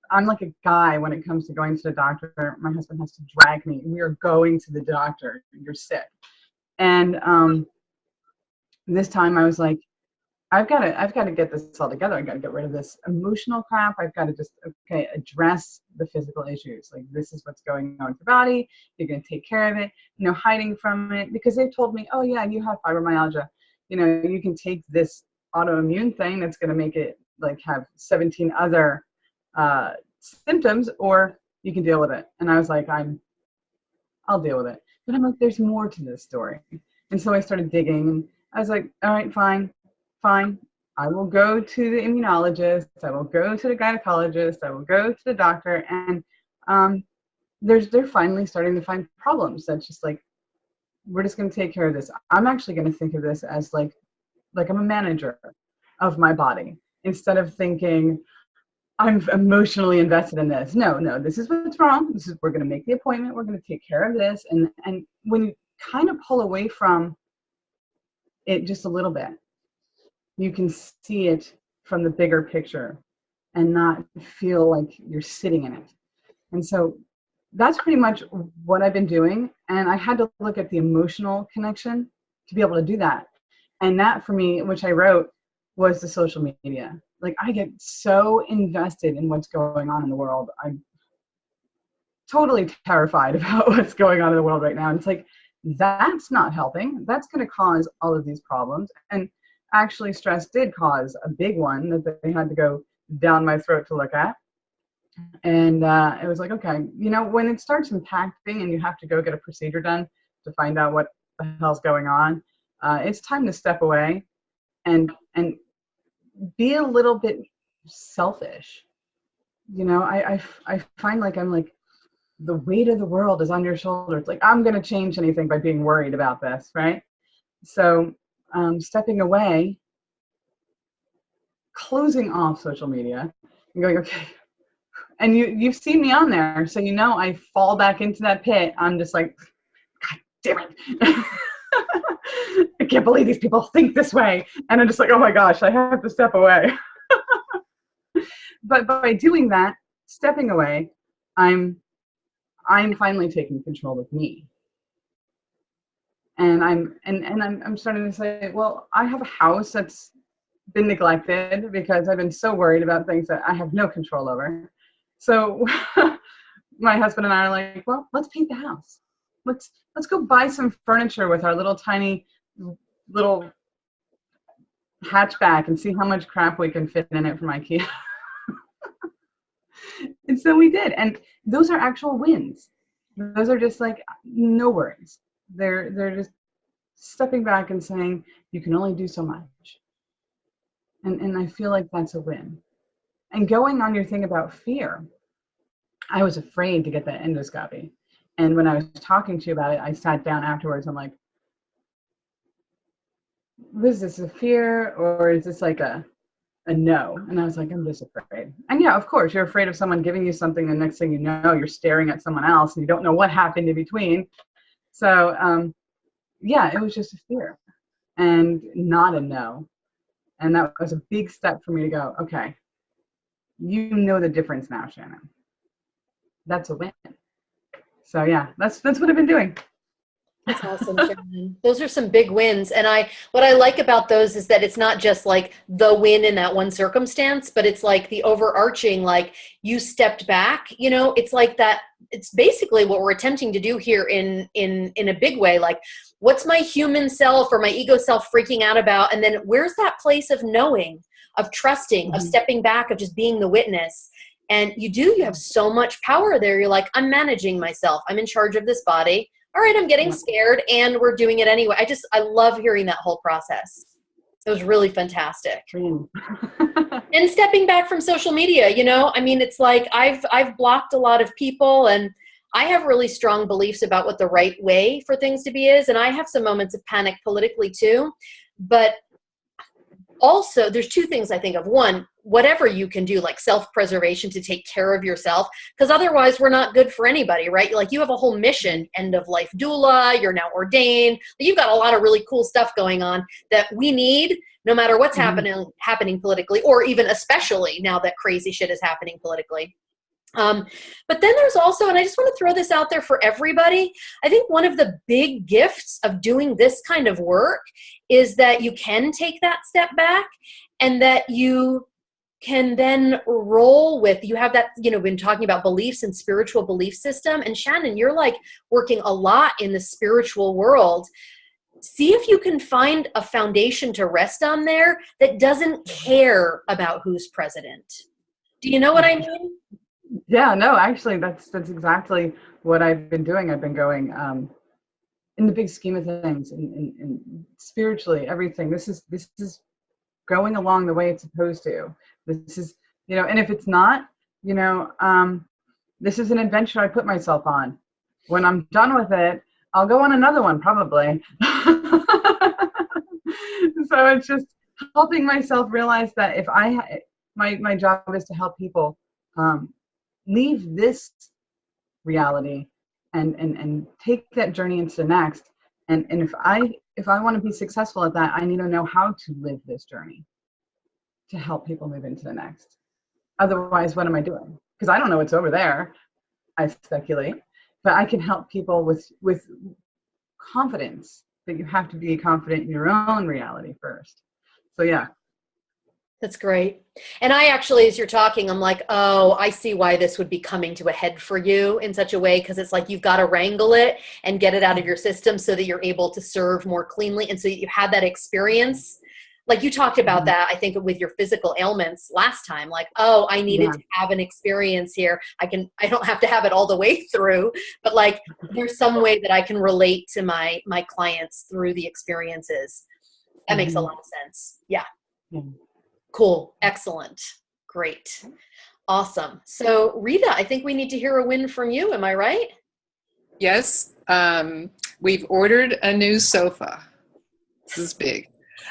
[SPEAKER 3] I'm like a guy when it comes to going to the doctor. My husband has to drag me. We are going to the doctor. You're sick. And this time I was like, I've got to get this all together. I got to get rid of this emotional crap. I've got to just, address the physical issues. Like, this is what's going on with your body. You're going to take care of it, hiding from it, because they've told me, oh yeah, you have fibromyalgia. You can take this autoimmune thing that's going to make it like have 17 other symptoms, or you can deal with it. And I was like, I'll deal with it. But I'm like, there's more to this story. And so I started digging, and I was like, all right, fine. I will go to the immunologist. I will go to the gynecologist. I will go to the doctor. And they're finally starting to find problems. That's just like, we're just going to take care of this. I'm actually going to think of this as like I'm a manager of my body, instead of thinking I'm emotionally invested in this. No, this is what's wrong. We're going to make the appointment. We're going to take care of this. And when you kind of pull away from it just a little bit, you can see it from the bigger picture. and not feel like you're sitting in it. And so that's pretty much what I've been doing. And I had to look at the emotional connection to be able to do that. And that for me, which I wrote, was the social media. Like, I get so invested in what's going on in the world. I'm totally terrified about what's going on in the world right now. And it's like, that's not helping. That's going to cause all of these problems. And actually, stress did cause a big one that they had to go down my throat to look at. And it was like, okay, you know, when it starts impacting and you have to go get a procedure done to find out what the hell's going on, it's time to step away and be a little bit selfish. You know, I find like I'm like, the weight of the world is on your shoulders. Like, I'm going to change anything by being worried about this, right? So stepping away, closing off social media and going, okay. And you've seen me on there, so you know I fall back into that pit. I'm just like, God damn it. I can't believe these people think this way. And I'm just like, oh my gosh, I have to step away. But by doing that, stepping away, I'm finally taking control of me. And I'm starting to say, well, I have a house that's been neglected because I've been so worried about things that I have no control over. So my husband and I are like, well, let's paint the house. Let's go buy some furniture with our little tiny little hatchback and see how much crap we can fit in it from IKEA. And so we did. And those are actual wins. Those are just like no worries. They're just stepping back and saying, you can only do so much. And I feel like that's a win. And going on your thing about fear, I was afraid to get that endoscopy. And when I was talking to you about it, I sat down afterwards. I'm like, is this a fear or is this like a no? And I was like, I'm just afraid. And yeah, of course, you're afraid of someone giving you something. The next thing you know, you're staring at someone else and you don't know what happened in between. So yeah, it was just a fear and not a no. And that was a big step for me to go, okay, you know the difference now, Shannon. That's a win. So yeah, that's what I've been doing.
[SPEAKER 1] That's awesome, Shannon. Those are some big wins. And what I like about those is that it's not just like the win in that one circumstance, but it's like the overarching, like you stepped back, you know, it's like that. It's basically what we're attempting to do here in a big way. Like, what's my human self or my ego self freaking out about? And then where's that place of knowing, of trusting, of stepping back, of just being the witness? And you have so much power there. You're like, I'm managing myself. I'm in charge of this body. All right, I'm getting scared and we're doing it anyway. I love hearing that whole process. It was really fantastic. And stepping back from social media, you know, I mean, it's like I've blocked a lot of people and I have really strong beliefs about what the right way for things to be is. And I have some moments of panic politically too. But also, there's two things I think of. One, whatever you can do, like self-preservation to take care of yourself, because otherwise we're not good for anybody, right? Like you have a whole mission, end of life doula, you're now ordained. You've got a lot of really cool stuff going on that we need no matter what's happening politically, or even especially now that crazy shit is happening politically. But then there's also, and I just want to throw this out there for everybody, I think one of the big gifts of doing this kind of work is that you can take that step back and that you can then roll with, you have that, you know, been talking about beliefs and spiritual belief system. And Shannon, you're like working a lot in the spiritual world. See if you can find a foundation to rest on there that doesn't care about who's president. Do you know what I mean?
[SPEAKER 3] Yeah, no, actually, that's exactly what I've been doing. I've been going in the big scheme of things, and spiritually, everything. This is going along the way it's supposed to. This is, you know, and if it's not, you know, this is an adventure I put myself on. When I'm done with it, I'll go on another one probably. So it's just helping myself realize that if my job is to help people leave this reality and take that journey into the next. And if I want to be successful at that, I need to know how to live this journey to help people move into the next. Otherwise, what am I doing? Because I don't know what's over there. I speculate, but I can help people with confidence. That you have to be confident in your own reality first. So yeah.
[SPEAKER 1] That's great. And I actually, as you're talking, I'm like, oh, I see why this would be coming to a head for you in such a way, because it's like you've got to wrangle it and get it out of your system so that you're able to serve more cleanly. And so you had that experience. Like you talked about that, I think, with your physical ailments last time, like, oh, I needed to have an experience here. I don't have to have it all the way through, but like there's some way that I can relate to my clients through the experiences. That makes a lot of sense. Yeah. Cool. Excellent. Great. Awesome. So Rita, I think we need to hear a win from you. Am I right?
[SPEAKER 6] Yes. We've ordered a new sofa. This is big.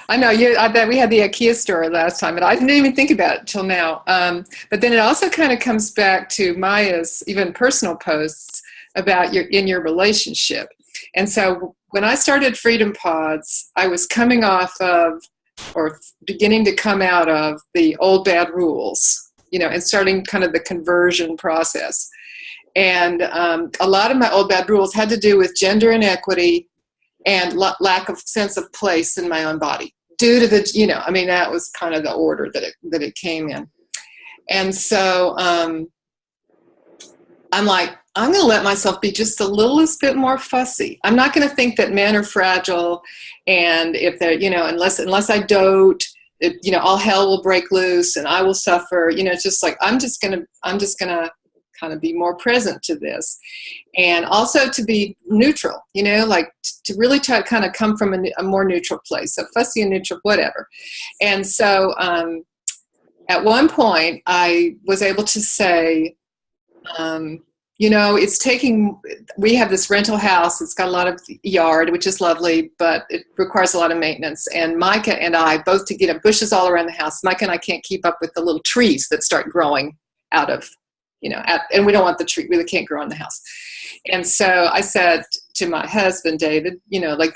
[SPEAKER 6] I know. I bet we had the IKEA store last time, and I didn't even think about it till now. But then it also kind of comes back to Maya's even personal posts about your relationship. And so when I started Freedom Pods, I was coming off of, or beginning to come out of, the old bad rules, and starting kind of the conversion process. And a lot of my old bad rules had to do with gender inequity and lack of sense of place in my own body due to the, that was kind of the order that it came in. And so I'm like, I'm going to let myself be just a littlest bit more fussy. I'm not going to think that men are fragile, and if they're, unless I dote, all hell will break loose and I will suffer. It's just like I'm just going to kind of be more present to this, and also to be neutral. Like to really try to kind of come from a more neutral place. So fussy and neutral, whatever. And so at one point, I was able to say, we have this rental house. It's got a lot of yard, which is lovely, but it requires a lot of maintenance. And Micah and I both to get bushes all around the house. Micah and I can't keep up with the little trees that start growing out of, and we don't want the tree, we can't grow in the house. And so I said to my husband, David, like,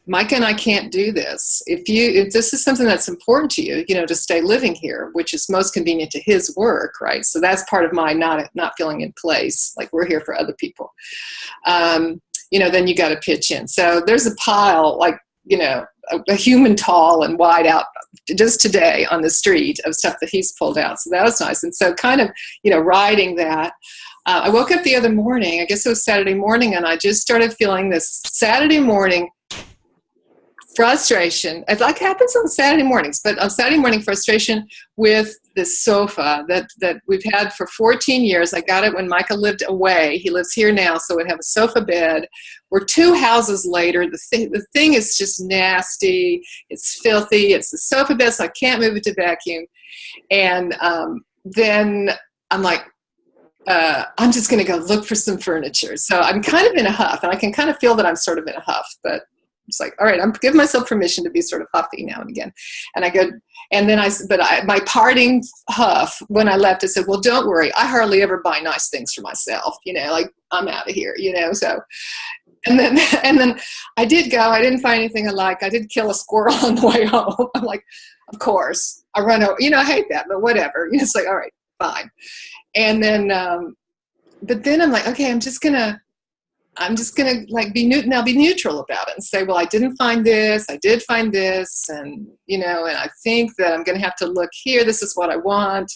[SPEAKER 6] Micah and I can't do this. If this is something that's important to you, to stay living here, which is most convenient to his work, right? So that's part of my not feeling in place. Like we're here for other people. Then you got to pitch in. So there's a pile, like, a human tall and wide out just today on the street of stuff that he's pulled out. So that was nice. And so kind of, riding that. I woke up the other morning, I guess it was Saturday morning, and I just started feeling this Saturday morning frustration. It like happens on Saturday mornings, but on Saturday morning frustration with this sofa that we've had for 14 years. I got it when Micah lived away. He lives here now, so we'd have a sofa bed. We're 2 houses later. The thing is just nasty. It's filthy. It's the sofa bed, so I can't move it to vacuum. And then I'm like, I'm just going to go look for some furniture. So I'm kind of in a huff, and I can kind of feel that I'm sort of in a huff, but it's like, all right, I'm giving myself permission to be sort of huffy now and again. And I go, and then my parting huff when I left, I said, well, don't worry. I hardly ever buy nice things for myself, like I'm out of here, so. And then I did go, I didn't find anything I like. I did kill a squirrel on the way home. I'm like, of course I run over, I hate that, but whatever. It's like, all right, fine. And then, but then I'm like, okay, I'm just gonna like be neutral about it and say, well, I didn't find this, I did find this, and and I think that I'm going to have to look here. This is what I want.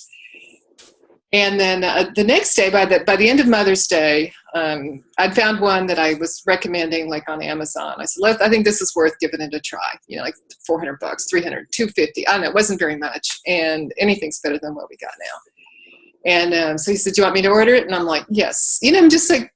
[SPEAKER 6] And then the next day, by the end of Mother's Day, I'd found one that I was recommending, like on Amazon. I said, I think this is worth giving it a try. Like $400, $300, $250. I don't know. It wasn't very much, and anything's better than what we got now. And so he said, do you want me to order it? And I'm like, yes. I'm just like,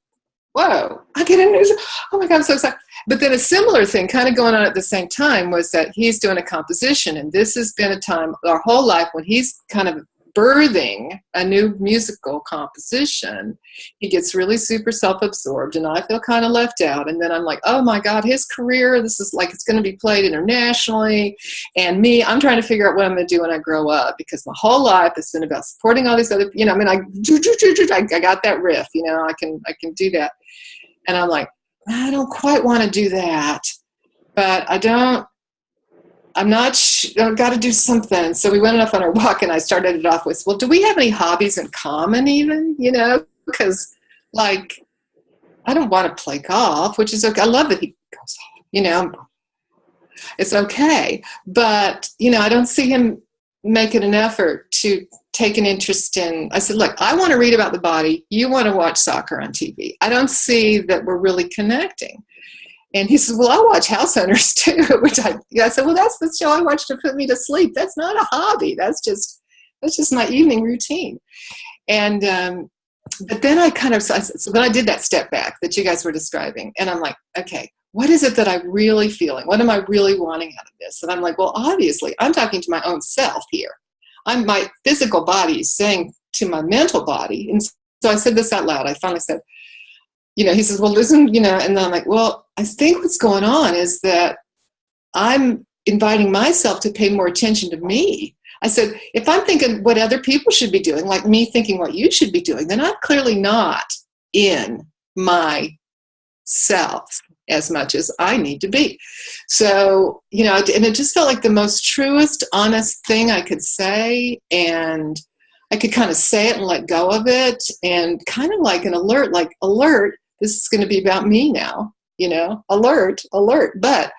[SPEAKER 6] whoa, I get a news. Oh my God, I'm so excited. But then a similar thing kind of going on at the same time was that he's doing a composition. And this has been a time our whole life when he's kind of birthing a new musical composition. He gets really super self-absorbed, and I feel kind of left out. And then I'm like, oh my God, his career, this is like, it's going to be played internationally. And me, I'm trying to figure out what I'm going to do when I grow up, because my whole life has been about supporting all these other, I got that riff, I can do that. And I'm like, I don't quite want to do that, but I don't I'm not, I've got to do something. So we went off on our walk, and I started it off with, well, do we have any hobbies in common even, you know? Because, like, I don't want to play golf, which is okay. I love that he goes, you know, it's okay. But, you know, I don't see him making an effort to take an interest in, I said, look, I want to read about the body. You want to watch soccer on TV. I don't see that we're really connecting. And he says, well, I watch House Hunters too, which I said, well, that's the show I watch to put me to sleep. That's not a hobby. That's just my evening routine. And, but then so then I did that step back that you guys were describing. And I'm like, okay, what is it that I'm really feeling? What am I really wanting out of this? And I'm like, well, obviously I'm talking to my own self here. My physical body is saying to my mental body. And so I said this out loud. I finally said, you know, he says, well, listen, you know, and then I'm like, well, I think what's going on is that I'm inviting myself to pay more attention to me. I said, if I'm thinking what other people should be doing, like me thinking what you should be doing, then I'm clearly not in myself as much as I need to be. So, you know, and it just felt like the most truest, honest thing I could say. And I could kind of say it and let go of it, and kind of like an alert, this is going to be about me now, you know, alert, but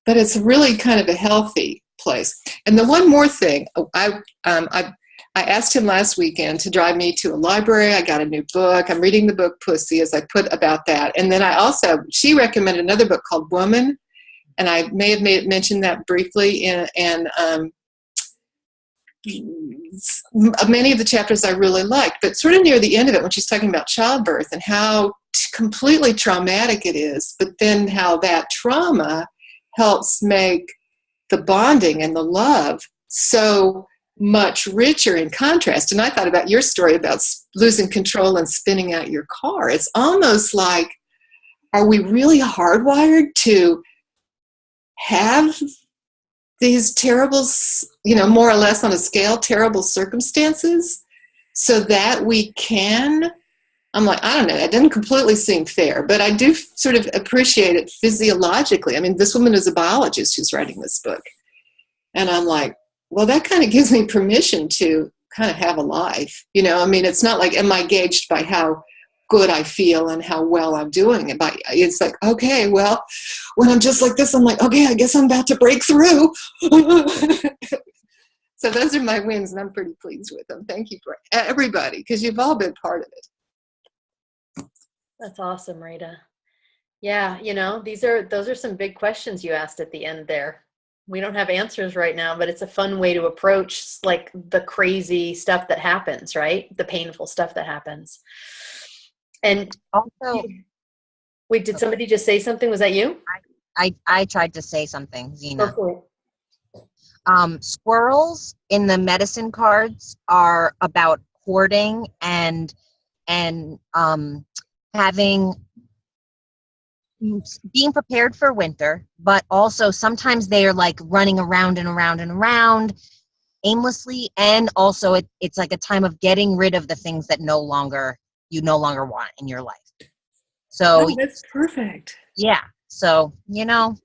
[SPEAKER 6] it's really kind of a healthy place. And the one more thing, I asked him last weekend to drive me to a library. I got a new book. I'm reading the book Pussy, as I put about that. And then she recommended another book called Woman, and I may have mentioned that briefly and many of the chapters I really liked, but sort of near the end of it, when she's talking about childbirth and how completely traumatic it is, but then how that trauma helps make the bonding and the love so much richer in contrast. And I thought about your story about losing control and spinning out your car. It's almost like, are we really hardwired to have these terrible, you know, more or less on a scale, terrible circumstances so that we can, I'm like, I don't know, that doesn't completely seem fair, but I do sort of appreciate it physiologically. I mean, this woman is a biologist who's writing this book. And I'm like, well, that kind of gives me permission to kind of have a life. You know, I mean, it's not like, am I gauged by how good I feel and how well I'm doing it? But it's like, okay, well, when I'm just like this, I'm like, okay, I guess I'm about to break through. So those are my wins, and I'm pretty pleased with them. Thank you for everybody, because you've all been part of it.
[SPEAKER 1] That's awesome, Rita. Yeah, you know, those are some big questions you asked at the end there. We don't have answers right now, but it's a fun way to approach like the crazy stuff that happens, right? The painful stuff that happens. And
[SPEAKER 5] Also,
[SPEAKER 1] wait, did somebody just say something? Was that you?
[SPEAKER 5] I tried to say something, Zena.
[SPEAKER 1] Oh, cool.
[SPEAKER 5] Squirrels in the medicine cards are about hoarding and having, being prepared for winter, but also sometimes they are like running around and around and around aimlessly, and also it's like a time of getting rid of the things that you no longer want in your life. So
[SPEAKER 6] that's perfect.
[SPEAKER 5] Yeah, so you know,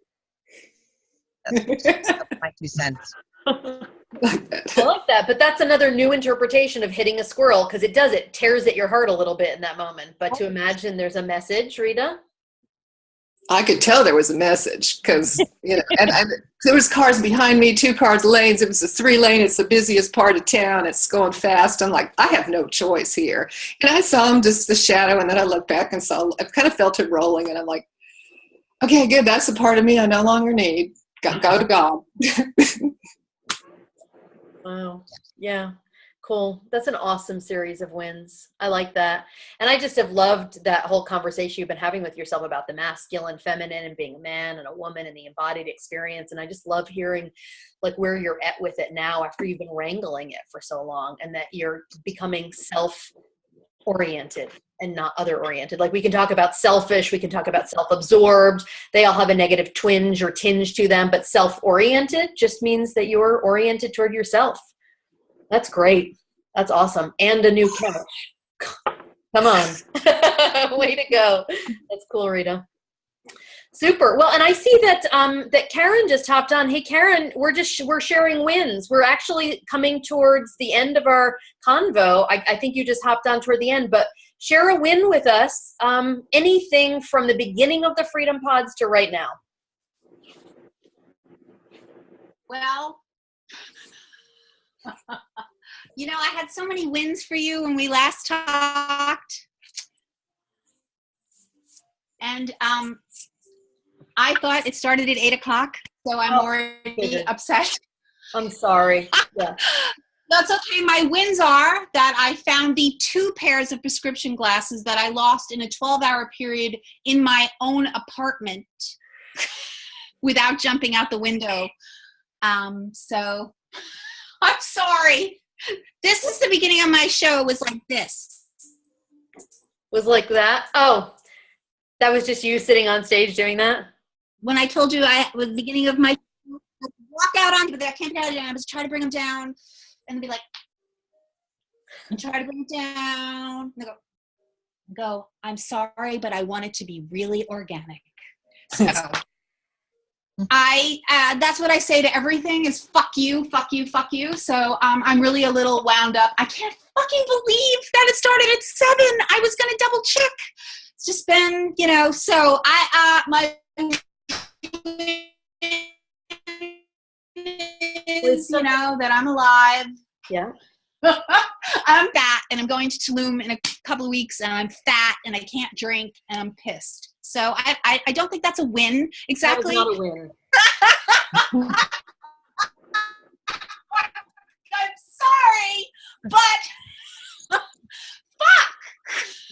[SPEAKER 5] that's my 2 cents.
[SPEAKER 1] I like that, but that's another new interpretation of hitting a squirrel, because it tears at your heart a little bit in that moment. But to imagine there's a message, Rita.
[SPEAKER 6] I could tell there was a message, because, you know, and there was cars behind me, 2 cars lanes. It was a 3-lane. It's the busiest part of town. It's going fast. I'm like, I have no choice here. And I saw him, just the shadow, and then I looked back and I kind of felt it rolling, and I'm like, okay, good. That's the part of me I no longer need. Go to God.
[SPEAKER 1] Wow. Yeah. Cool. That's an awesome series of wins. I like that. And I just have loved that whole conversation you've been having with yourself about the masculine, feminine, and being a man and a woman and the embodied experience. And I just love hearing like where you're at with it now after you've been wrangling it for so long, and that you're becoming self-oriented and not other-oriented. Like we can talk about selfish, we can talk about self-absorbed. They all have a negative twinge or tinge to them, but self-oriented just means that you're oriented toward yourself. That's great. That's awesome. And a new couch. Come on. Way to go. That's cool, Rita. Super. Well, and I see that that Karen just hopped on. Hey, Karen, we're sharing wins. We're actually coming towards the end of our convo. I think you just hopped on toward the end, but share a win with us. Anything from the beginning of the Freedom Pods to right now.
[SPEAKER 7] Well, you know, I had so many wins for you when we last talked. And I thought it started at 8 o'clock, so I'm already upset.
[SPEAKER 1] I'm sorry. Yeah.
[SPEAKER 7] That's okay. My wins are that I found the 2 pairs of prescription glasses that I lost in a 12-hour period in my own apartment without jumping out the window. So I'm sorry. This is the beginning of my show. It was like this.
[SPEAKER 1] Was like that? Oh, that was just you sitting on stage doing that?
[SPEAKER 7] When I told you I was the beginning of my show, walk out on, but I can't get out of it. I was trying to bring them down and be like, and try to bring it down. And go, I'm sorry, but I want it to be really organic. So that's what I say to everything is fuck you, fuck you, fuck you. So I'm really a little wound up. I can't fucking believe that it started at 7. I was going to double check. It's just been, you know, so my is, you know, that I'm alive.
[SPEAKER 1] Yeah.
[SPEAKER 7] I'm fat and I'm going to Tulum in a couple of weeks and I'm fat and I can't drink and I'm pissed. So I don't think that's a win exactly.
[SPEAKER 1] That was not a win.
[SPEAKER 7] I'm sorry, but fuck.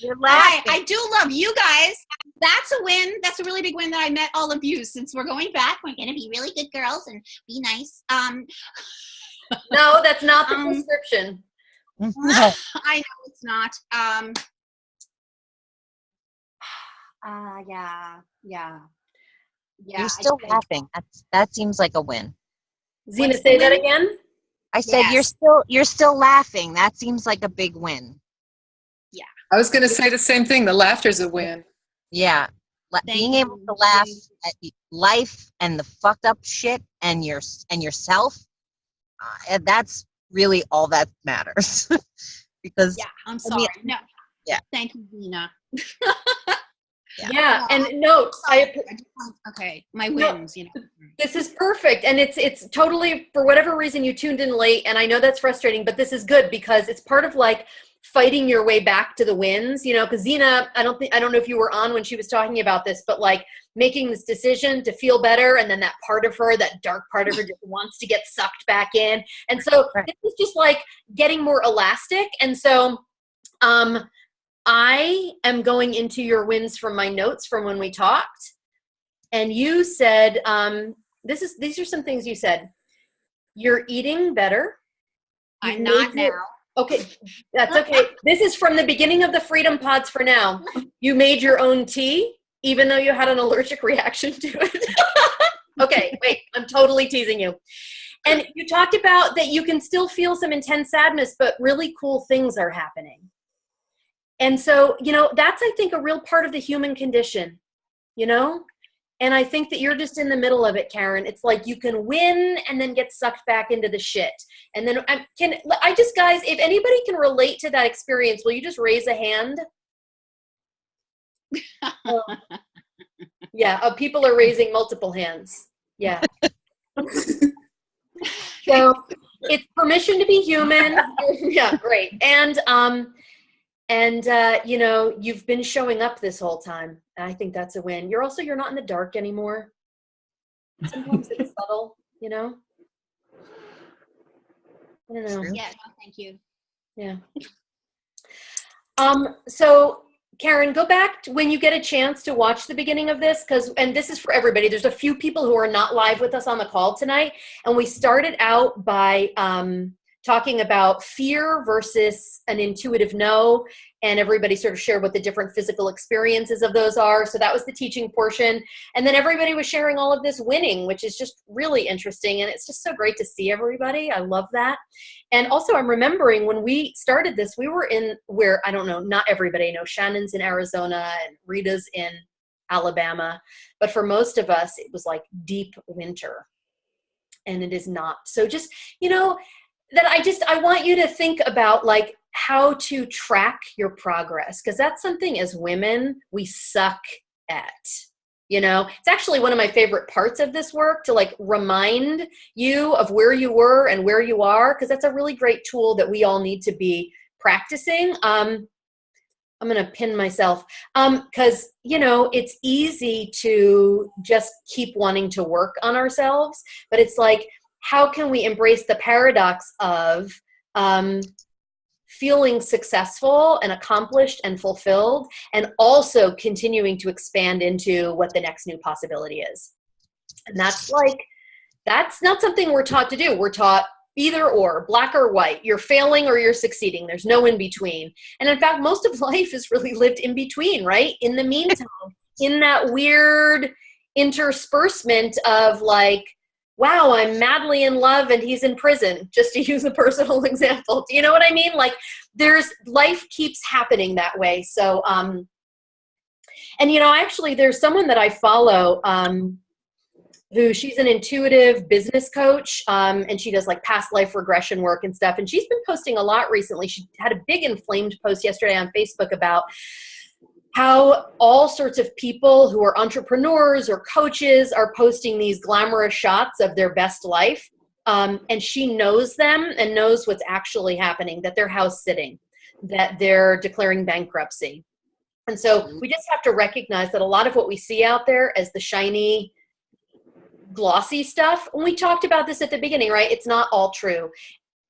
[SPEAKER 5] You're laughing.
[SPEAKER 7] I do love you guys. That's a win. That's a really big win that I met all of you. Since we're going back, we're going to be really good girls and be nice.
[SPEAKER 1] No, that's not the prescription.
[SPEAKER 5] No.
[SPEAKER 7] I know it's not. Yeah.
[SPEAKER 5] You're still laughing. That seems like a win.
[SPEAKER 1] Zena, say that again.
[SPEAKER 5] I said
[SPEAKER 7] Yes.
[SPEAKER 5] you're still laughing. That seems like a big win.
[SPEAKER 6] I was going to say the same thing. The laughter's a win.
[SPEAKER 5] Yeah. Being able to laugh at life and the fucked up shit and yourself, that's really all that matters. Because
[SPEAKER 7] Yeah, I'm sorry. No.
[SPEAKER 5] Yeah.
[SPEAKER 7] Thank you, Zena.
[SPEAKER 1] Yeah, and no,
[SPEAKER 7] okay, my wins, you know.
[SPEAKER 1] this is perfect, and it's totally, for whatever reason you tuned in late, and I know that's frustrating, but this is good because it's part of like fighting your way back to the wins, you know, because Zena, I don't know if you were on when she was talking about this, but like making this decision to feel better, and then that part of her, that dark part of her just wants to get sucked back in, and so this is just like getting more elastic, and so I am going into your wins from my notes from when we talked, and you said, these are some things you said. You're eating better.
[SPEAKER 7] I'm not now.
[SPEAKER 1] Okay, that's okay. This is from the beginning of the Freedom Pods for now. You made your own tea, even though you had an allergic reaction to it. Okay, wait, I'm totally teasing you. And you talked about that you can still feel some intense sadness, but really cool things are happening. And so, you know, that's, I think, a real part of the human condition, you know? And I think that you're just in the middle of it, Karen. It's like you can win and then get sucked back into the shit. And then guys, if anybody can relate to that experience, will you just raise a hand? Yeah, people are raising multiple hands. Yeah. So it's permission to be human. Yeah, great. And you know, you've been showing up this whole time. I think that's a win. You're not in the dark anymore. Sometimes it's subtle, you know? I don't know.
[SPEAKER 7] Yeah, no, thank you.
[SPEAKER 1] Yeah. So Karen, go back to when you get a chance to watch the beginning of this, and this is for everybody. There's a few people who are not live with us on the call tonight, and we started out by talking about fear versus an intuitive no, and everybody sort of shared what the different physical experiences of those are. So that was the teaching portion. And then everybody was sharing all of this winning, which is just really interesting. And it's just so great to see everybody. I love that. And also I'm remembering when we started this, we were in where, I don't know, not everybody knows, Shannon's in Arizona and Rita's in Alabama. But for most of us, it was like deep winter. And it is not. So just, I want you to think about like how to track your progress, because that's something as women we suck at. It's actually one of my favorite parts of this work to like remind you of where you were and where you are, because that's a really great tool that we all need to be practicing. I'm going to pin myself because, it's easy to just keep wanting to work on ourselves, but it's like, how can we embrace the paradox of feeling successful and accomplished and fulfilled, and also continuing to expand into what the next new possibility is? And that's not something we're taught to do. We're taught either or, black or white. You're failing or you're succeeding. There's no in between. And in fact, most of life is really lived in between, right? In the meantime, in that weird interspersement of like, wow, I'm madly in love and he's in prison, just to use a personal example. Do you know what I mean? Like life keeps happening that way. So, and actually there's someone that I follow, who she's an intuitive business coach, and she does like past life regression work and stuff. And she's been posting a lot recently. She had a big inflamed post yesterday on Facebook about how all sorts of people who are entrepreneurs or coaches are posting these glamorous shots of their best life. And she knows them and knows what's actually happening, that they're house sitting, that they're declaring bankruptcy. And so we just have to recognize that a lot of what we see out there as the shiny, glossy stuff, and we talked about this at the beginning, right? It's not all true.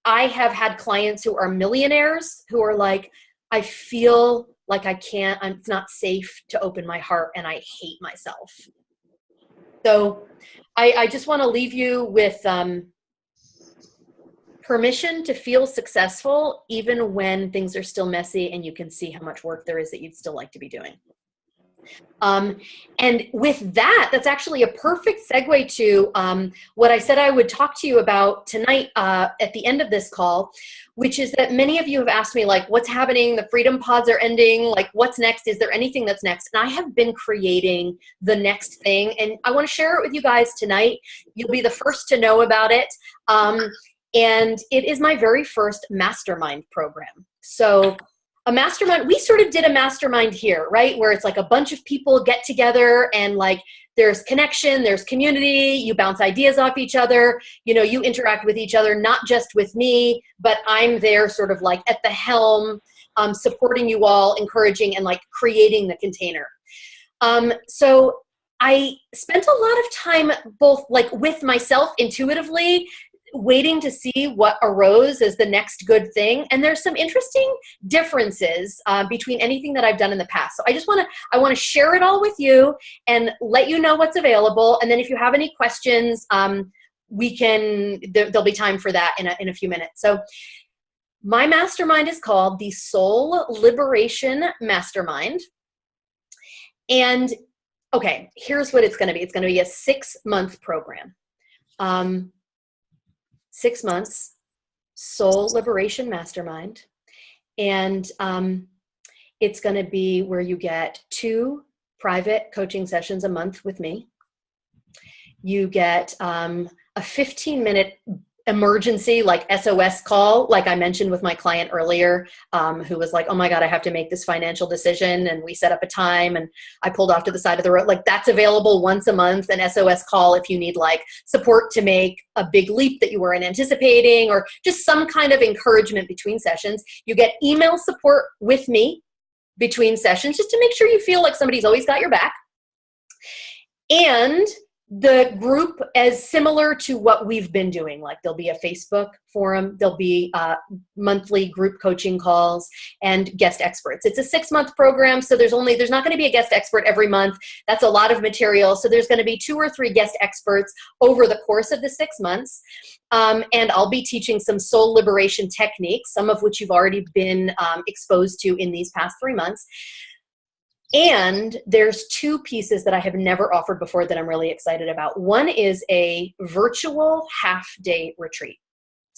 [SPEAKER 1] I have had clients who are millionaires who are like, I feel like it's not safe to open my heart and I hate myself. So I just want to leave you with permission to feel successful, even when things are still messy and you can see how much work there is that you'd still like to be doing. And with that, that's actually a perfect segue to what I said I would talk to you about tonight at the end of this call, which is that many of you have asked me, like, what's happening? The Freedom Pods are ending. Like, what's next? Is there anything that's next? And I have been creating the next thing, and I want to share it with you guys tonight. You'll be the first to know about it. And it is my very first mastermind program. So a mastermind, we sort of did a mastermind here, right? Where it's like a bunch of people get together and like there's connection, there's community, you bounce ideas off each other, you interact with each other, not just with me, but I'm there sort of like at the helm, supporting you all, encouraging and like creating the container. So I spent a lot of time both like with myself intuitively, waiting to see what arose as the next good thing. And there's some interesting differences between anything that I've done in the past. So I want to share it all with you and let you know what's available. And then if you have any questions, there'll be time for that in a few minutes. So my mastermind is called the Soul Liberation Mastermind. And okay, here's what it's going to be. It's going to be a 6-month program. 6 months, Soul Liberation Mastermind. And it's going to be where you get 2 private coaching sessions a month with me. You get a 15-minute emergency, like SOS call, like I mentioned with my client earlier, who was like, oh my God, I have to make this financial decision. And we set up a time and I pulled off to the side of the road. Like that's available once a month, an SOS call if you need like support to make a big leap that you weren't anticipating or just some kind of encouragement between sessions. You get email support with me between sessions just to make sure you feel like somebody's always got your back. And the group is similar to what we've been doing. Like there'll be a Facebook forum, there'll be monthly group coaching calls and guest experts. It's a 6-month program, so there's not going to be a guest expert every month. That's a lot of material. So there's going to be 2 or 3 guest experts over the course of the 6 months. And I'll be teaching some soul liberation techniques, some of which you've already been exposed to in these past 3 months. And there's 2 pieces that I have never offered before that I'm really excited about. One is a virtual half-day retreat.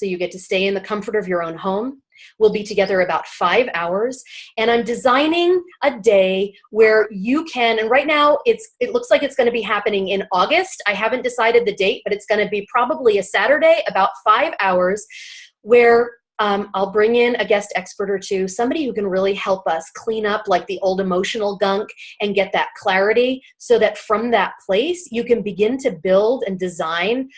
[SPEAKER 1] So you get to stay in the comfort of your own home. We'll be together about 5 hours, and I'm designing a day where you can, and right now it looks like it's going to be happening in August. I haven't decided the date, but it's going to be probably a Saturday, about 5 hours, where I'll bring in a guest expert or two, somebody who can really help us clean up like the old emotional gunk and get that clarity, so that from that place you can begin to build and design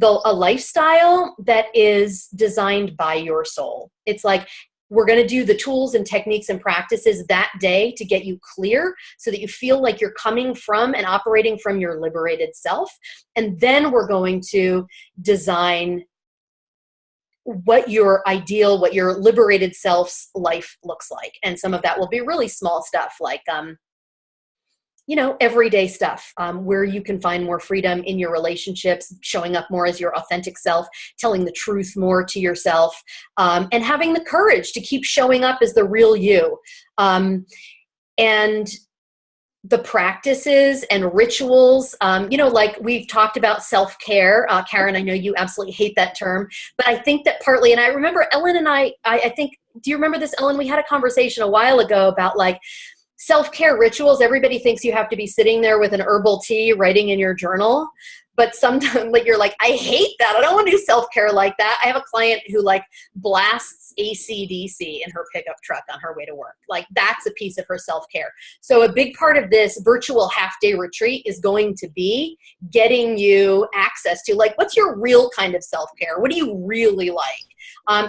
[SPEAKER 1] a lifestyle that is designed by your soul. It's like, we're going to do the tools and techniques and practices that day to get you clear so that you feel like you're coming from and operating from your liberated self. And then we're going to design what your ideal, what your liberated self's life looks like. And some of that will be really small stuff like, everyday stuff, where you can find more freedom in your relationships, showing up more as your authentic self, telling the truth more to yourself, and having the courage to keep showing up as the real you. And the practices and rituals, like we've talked about self-care. Karen, I know you absolutely hate that term, but I think that partly, and I remember Ellen and I think, do you remember this, Ellen? We had a conversation a while ago about like, self-care rituals. Everybody thinks you have to be sitting there with an herbal tea writing in your journal, but sometimes like you're like, I hate that. I don't want to do self-care like that. I have a client who like blasts AC/DC in her pickup truck on her way to work. Like that's a piece of her self-care. So a big part of this virtual half-day retreat is going to be getting you access to like, what's your real kind of self-care? What do you really like?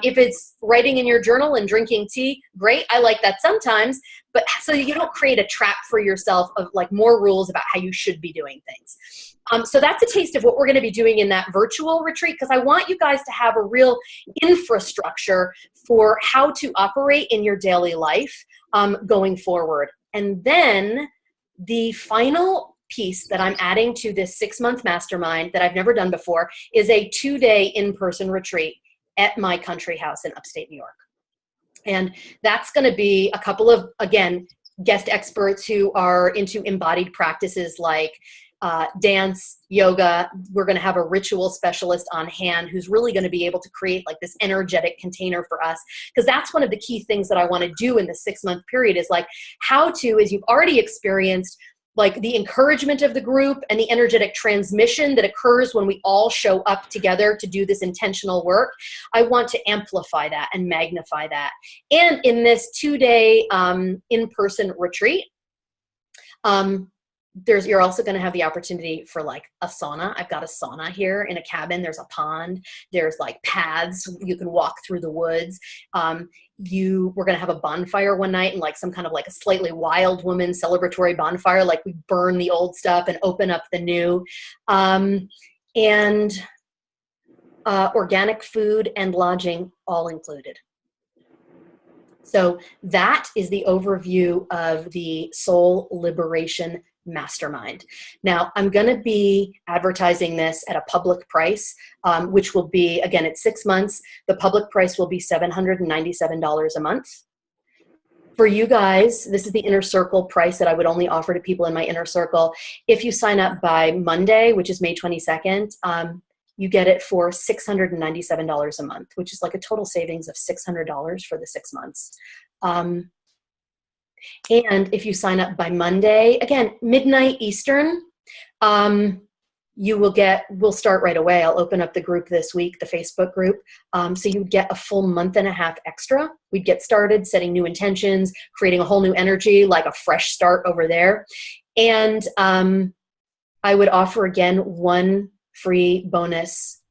[SPEAKER 1] If it's writing in your journal and drinking tea, great. I like that sometimes, but so you don't create a trap for yourself of like more rules about how you should be doing things. So that's a taste of what we're going to be doing in that virtual retreat, because I want you guys to have a real infrastructure for how to operate in your daily life going forward. And then the final piece that I'm adding to this 6-month mastermind that I've never done before is a 2-day in-person retreat at my country house in upstate New York. And that's going to be a couple of, again, guest experts who are into embodied practices like dance, yoga. We're going to have a ritual specialist on hand who's really going to be able to create like this energetic container for us. Because that's one of the key things that I want to do in the 6-month period is like how to, as you've already experienced, like the encouragement of the group and the energetic transmission that occurs when we all show up together to do this intentional work. I want to amplify that and magnify that. And in this 2-day in-person retreat, you're also going to have the opportunity for like a sauna. I've got a sauna here in a cabin. There's a pond. There's like paths. You can walk through the woods. We're going to have a bonfire one night and like some kind of like a slightly wild woman celebratory bonfire. Like we burn the old stuff and open up the new. And organic food and lodging all included. So that is the overview of the Soul Liberation Mastermind. Now, I'm going to be advertising this at a public price, which will be, again, it's 6 months. The public price will be $797 a month. For you guys, this is the inner circle price that I would only offer to people in my inner circle. If you sign up by Monday, which is May 22nd, you get it for $697 a month, which is like a total savings of $600 for the 6 months. And if you sign up by Monday, again, midnight Eastern, we'll start right away. I'll open up the group this week, the Facebook group. So you get a full month and a half extra. We'd get started setting new intentions, creating a whole new energy, like a fresh start over there. And I would offer again one free bonus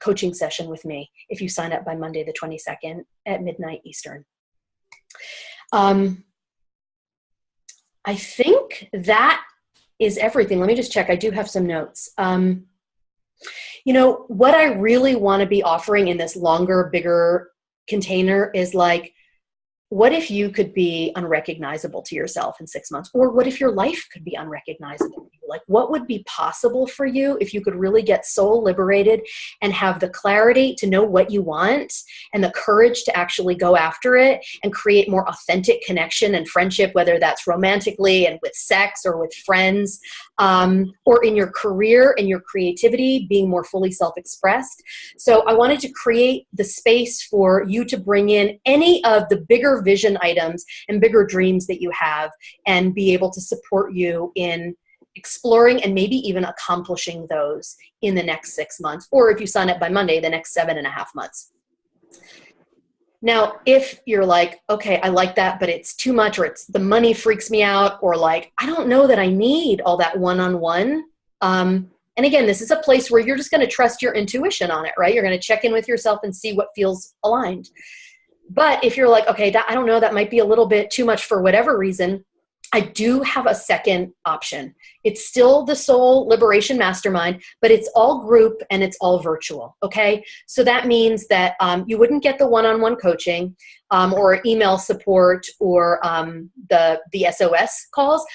[SPEAKER 1] coaching session with me if you sign up by Monday the 22nd at midnight Eastern. I think that is everything. Let me just check. I do have some notes. What I really want to be offering in this longer, bigger container is like, what if you could be unrecognizable to yourself in 6 months? Or what if your life could be unrecognizable? Like, what would be possible for you if you could really get soul liberated and have the clarity to know what you want and the courage to actually go after it and create more authentic connection and friendship, whether that's romantically and with sex or with friends, or in your career and your creativity, being more fully self-expressed. So I wanted to create the space for you to bring in any of the bigger vision items and bigger dreams that you have, and be able to support you in exploring and maybe even accomplishing those in the next 6 months, or if you sign up by Monday, the next 7.5 months. Now, if you're like, okay, I like that, but it's too much, or it's the money freaks me out, or like, I don't know that I need all that one-on-one. And again, this is a place where you're just going to trust your intuition on it, right? You're going to check in with yourself and see what feels aligned. But if you're like, okay, I don't know, that might be a little bit too much for whatever reason, I do have a second option. It's still the Soul Liberation Mastermind, but it's all group and it's all virtual, okay? So that means that you wouldn't get the one-on-one coaching or email support or the SOS calls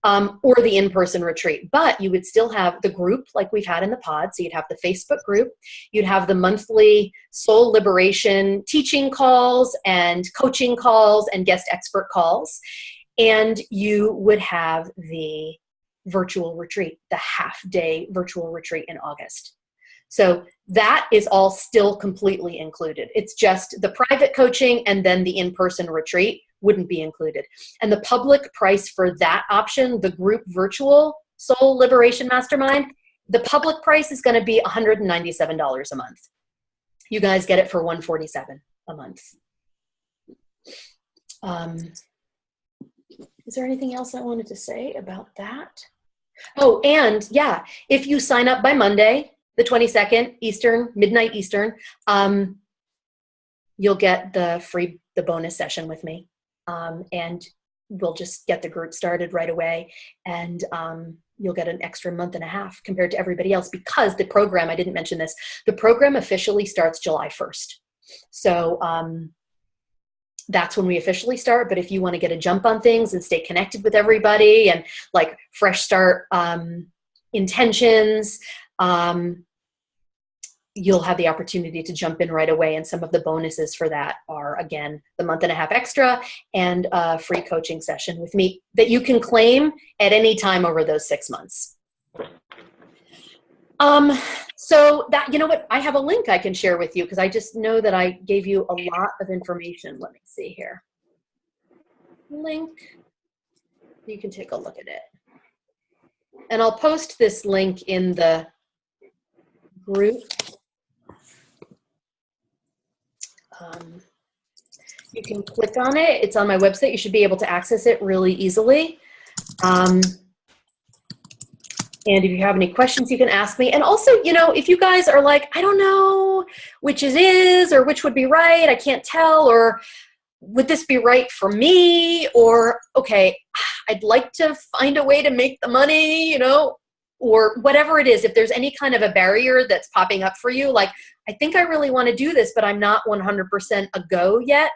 [SPEAKER 1] or the in-person retreat, but you would still have the group like we've had in the pod. So you'd have the Facebook group, you'd have the monthly Soul Liberation teaching calls and coaching calls and guest expert calls. And you would have the virtual retreat, the half-day virtual retreat in August. So that is all still completely included. It's just the private coaching and then the in-person retreat wouldn't be included. And the public price for that option, the group virtual Soul Liberation Mastermind, the public price is going to be $197 a month. You guys get it for $147 a month. Is there anything else I wanted to say about that? Oh, and yeah, if you sign up by Monday, the 22nd Eastern, midnight Eastern, you'll get the bonus session with me. And we'll just get the group started right away. And you'll get an extra month and a half compared to everybody else, because the program, I didn't mention this, the program officially starts July 1st. So, that's when we officially start. But if you want to get a jump on things and stay connected with everybody and like fresh start intentions, you'll have the opportunity to jump in right away. And some of the bonuses for that are, again, the month and a half extra and a free coaching session with me that you can claim at any time over those 6 months. So that, you know what, I have a link I can share with you because I just know that I gave you a lot of information. Let me see here. Link. You can take a look at it. And I'll post this link in the group. You can click on it. It's on my website. You should be able to access it really easily. And if you have any questions, you can ask me. And also, you know, if you guys are like, I don't know which it is or which would be right, I can't tell, or would this be right for me? Or, okay, I'd like to find a way to make the money, you know, or whatever it is. If there's any kind of a barrier that's popping up for you, like, I think I really want to do this, but I'm not 100% a go yet.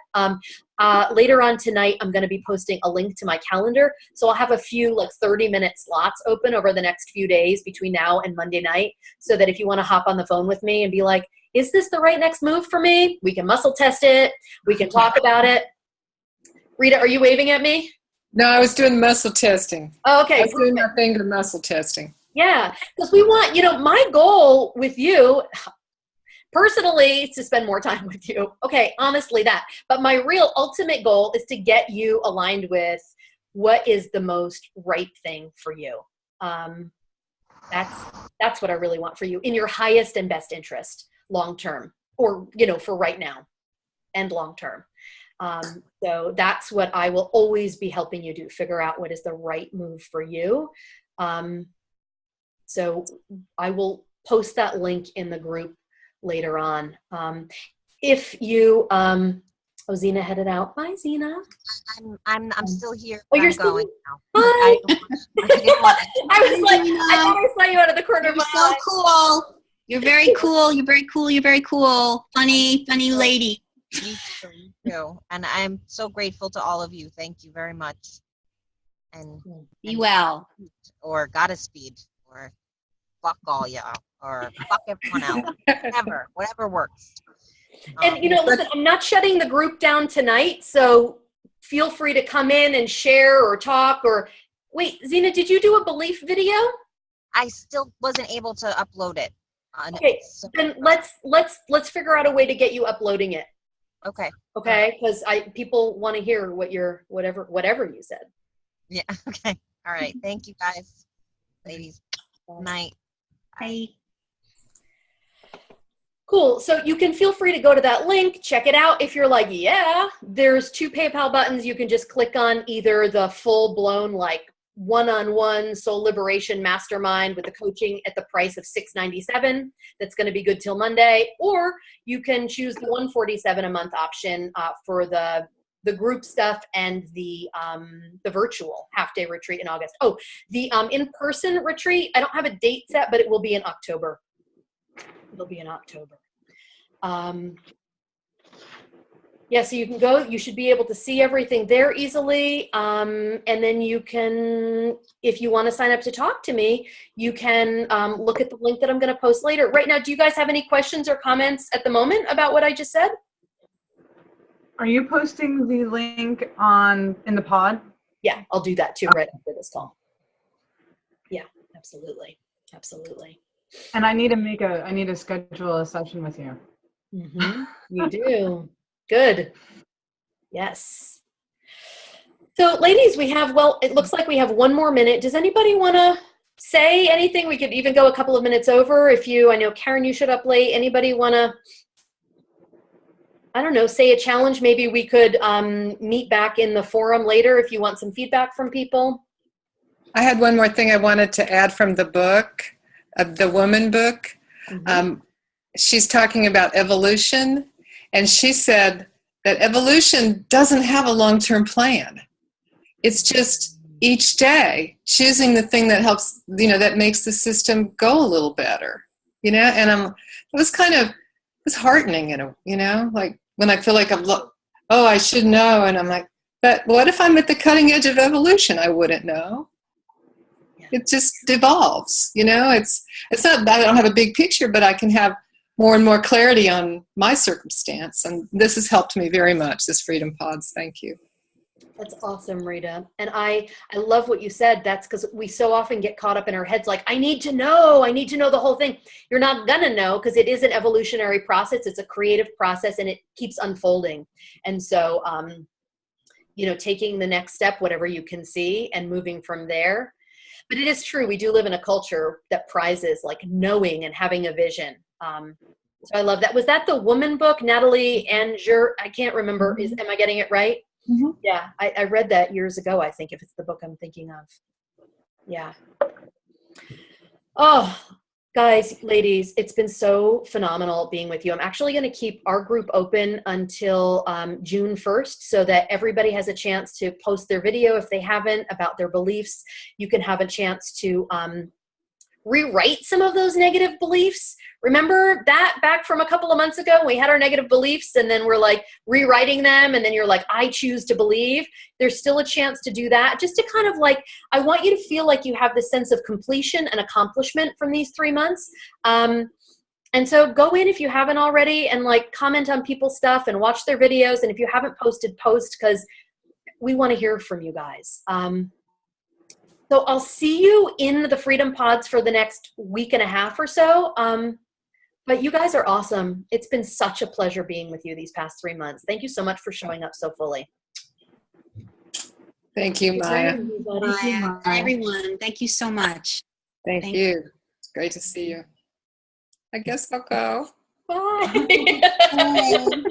[SPEAKER 1] Later on tonight, I'm going to be posting a link to my calendar. So I'll have a few like 30-minute slots open over the next few days between now and Monday night, so that if you want to hop on the phone with me and be like, is this the right next move for me? We can muscle test it. We can talk about it. Rita, are you waving at me?
[SPEAKER 6] No, I was doing muscle testing.
[SPEAKER 1] Oh, okay.
[SPEAKER 6] I was doing my finger muscle testing.
[SPEAKER 1] Yeah, because we want, you know, my goal with you personally is to spend more time with you. Okay, honestly that. But my real ultimate goal is to get you aligned with what is the most right thing for you. That's what I really want for you in your highest and best interest long term, or, you know, for right now and long term. So that's what I will always be helping you do, figure out what is the right move for you. So I will post that link in the group later on. If you, oh, Zena headed out. Bye, Zena.
[SPEAKER 5] I'm still here.
[SPEAKER 1] Oh, you're still going now. Bye. I was like, I thought I saw you out of the corner of my eye.
[SPEAKER 7] You're so cool. You're very cool. You're very cool. You're very cool. Funny lady.
[SPEAKER 5] You too. And I'm so grateful to all of you. Thank you very much. And
[SPEAKER 7] be well.
[SPEAKER 5] Or Godspeed. Or fuck all y'all. Or fuck everyone else. Whatever works.
[SPEAKER 1] And, you know, listen, I'm not shutting the group down tonight, so feel free to come in and share or talk, or Wait, Zena, did you do a belief video?
[SPEAKER 8] I still wasn't able to upload it.
[SPEAKER 1] Okay, then let's figure out a way to get you uploading it.
[SPEAKER 8] Okay.
[SPEAKER 1] Okay, because people want to hear what your whatever you said.
[SPEAKER 8] Yeah. Okay. All right. Thank you, guys, ladies. Night.
[SPEAKER 7] Bye.
[SPEAKER 1] Cool. So you can feel free to go to that link, check it out. If you're like, yeah, there's 2 PayPal buttons. You can just click on either the full-blown like one-on-one soul liberation mastermind with the coaching at the price of $697. That's going to be good till Monday, or you can choose the $147 a month option for the group stuff and the virtual half-day retreat in August. Oh, the in-person retreat, I don't have a date set, but it will be in October. It'll be in October. Yeah, so you can go, you should be able to see everything there easily. And then you can, if you want to sign up to talk to me, you can look at the link that I'm going to post later. Right now, do you guys have any questions or comments at the moment about what I just said?
[SPEAKER 3] Are you posting the link in the pod?
[SPEAKER 1] Yeah, I'll do that too right after this call. Yeah, absolutely. Absolutely.
[SPEAKER 3] And I need to schedule a session with you.
[SPEAKER 1] Mm-hmm. You do. Good. Yes. So ladies, it looks like we have 1 more minute. Does anybody want to say anything? We could even go a couple of minutes over. I know Karen, you showed up late. Anybody want to, I don't know, say a challenge? Maybe we could meet back in the forum later if you want some feedback from people.
[SPEAKER 6] I had one more thing I wanted to add from the book, the woman book.
[SPEAKER 1] Mm-hmm.
[SPEAKER 6] She's talking about evolution, and she said that evolution doesn't have a long-term plan. It's just each day choosing the thing that helps, that makes the system go a little better, and it was heartening, like when I feel like I should know, and I'm like, but what if I'm at the cutting edge of evolution? I wouldn't know. It just devolves, it's not that I don't have a big picture, but I can have more and more clarity on my circumstance. And this has helped me very much, this Freedom Pods. Thank you.
[SPEAKER 1] That's awesome, Rita. And I love what you said. That's because we so often get caught up in our heads like, I need to know the whole thing. You're not going to know because it is an evolutionary process. It's a creative process and it keeps unfolding. And so, taking the next step, whatever you can see, and moving from there. But it is true. We do live in a culture that prizes like knowing and having a vision. So I love that. Was that the woman book, Natalie Anger? I can't remember. Am I getting it right?
[SPEAKER 2] Mm-hmm.
[SPEAKER 1] Yeah, I read that years ago, I think, if it's the book I'm thinking of. Yeah. Oh, guys, ladies, it's been so phenomenal being with you. I'm actually going to keep our group open until June 1st so that everybody has a chance to post their video if they haven't about their beliefs. You can have a chance to rewrite some of those negative beliefs. Remember that back from a couple of months ago, we had our negative beliefs and then we're like rewriting them. And then you're like, I choose to believe. There's still a chance to do that. Just to kind of like, I want you to feel like you have the sense of completion and accomplishment from these 3 months. And so go in if you haven't already and like comment on people's stuff and watch their videos. And if you haven't posted, post, because we want to hear from you guys. So I'll see you in the Freedom Pods for the next week and a half or so. But you guys are awesome. It's been such a pleasure being with you these past 3 months. Thank you so much for showing up so fully.
[SPEAKER 6] Thank you, Maya.
[SPEAKER 7] Maya. Everyone, thank you so much.
[SPEAKER 6] Thank you. It's great to see you. I guess I'll go.
[SPEAKER 1] Bye.
[SPEAKER 7] Bye.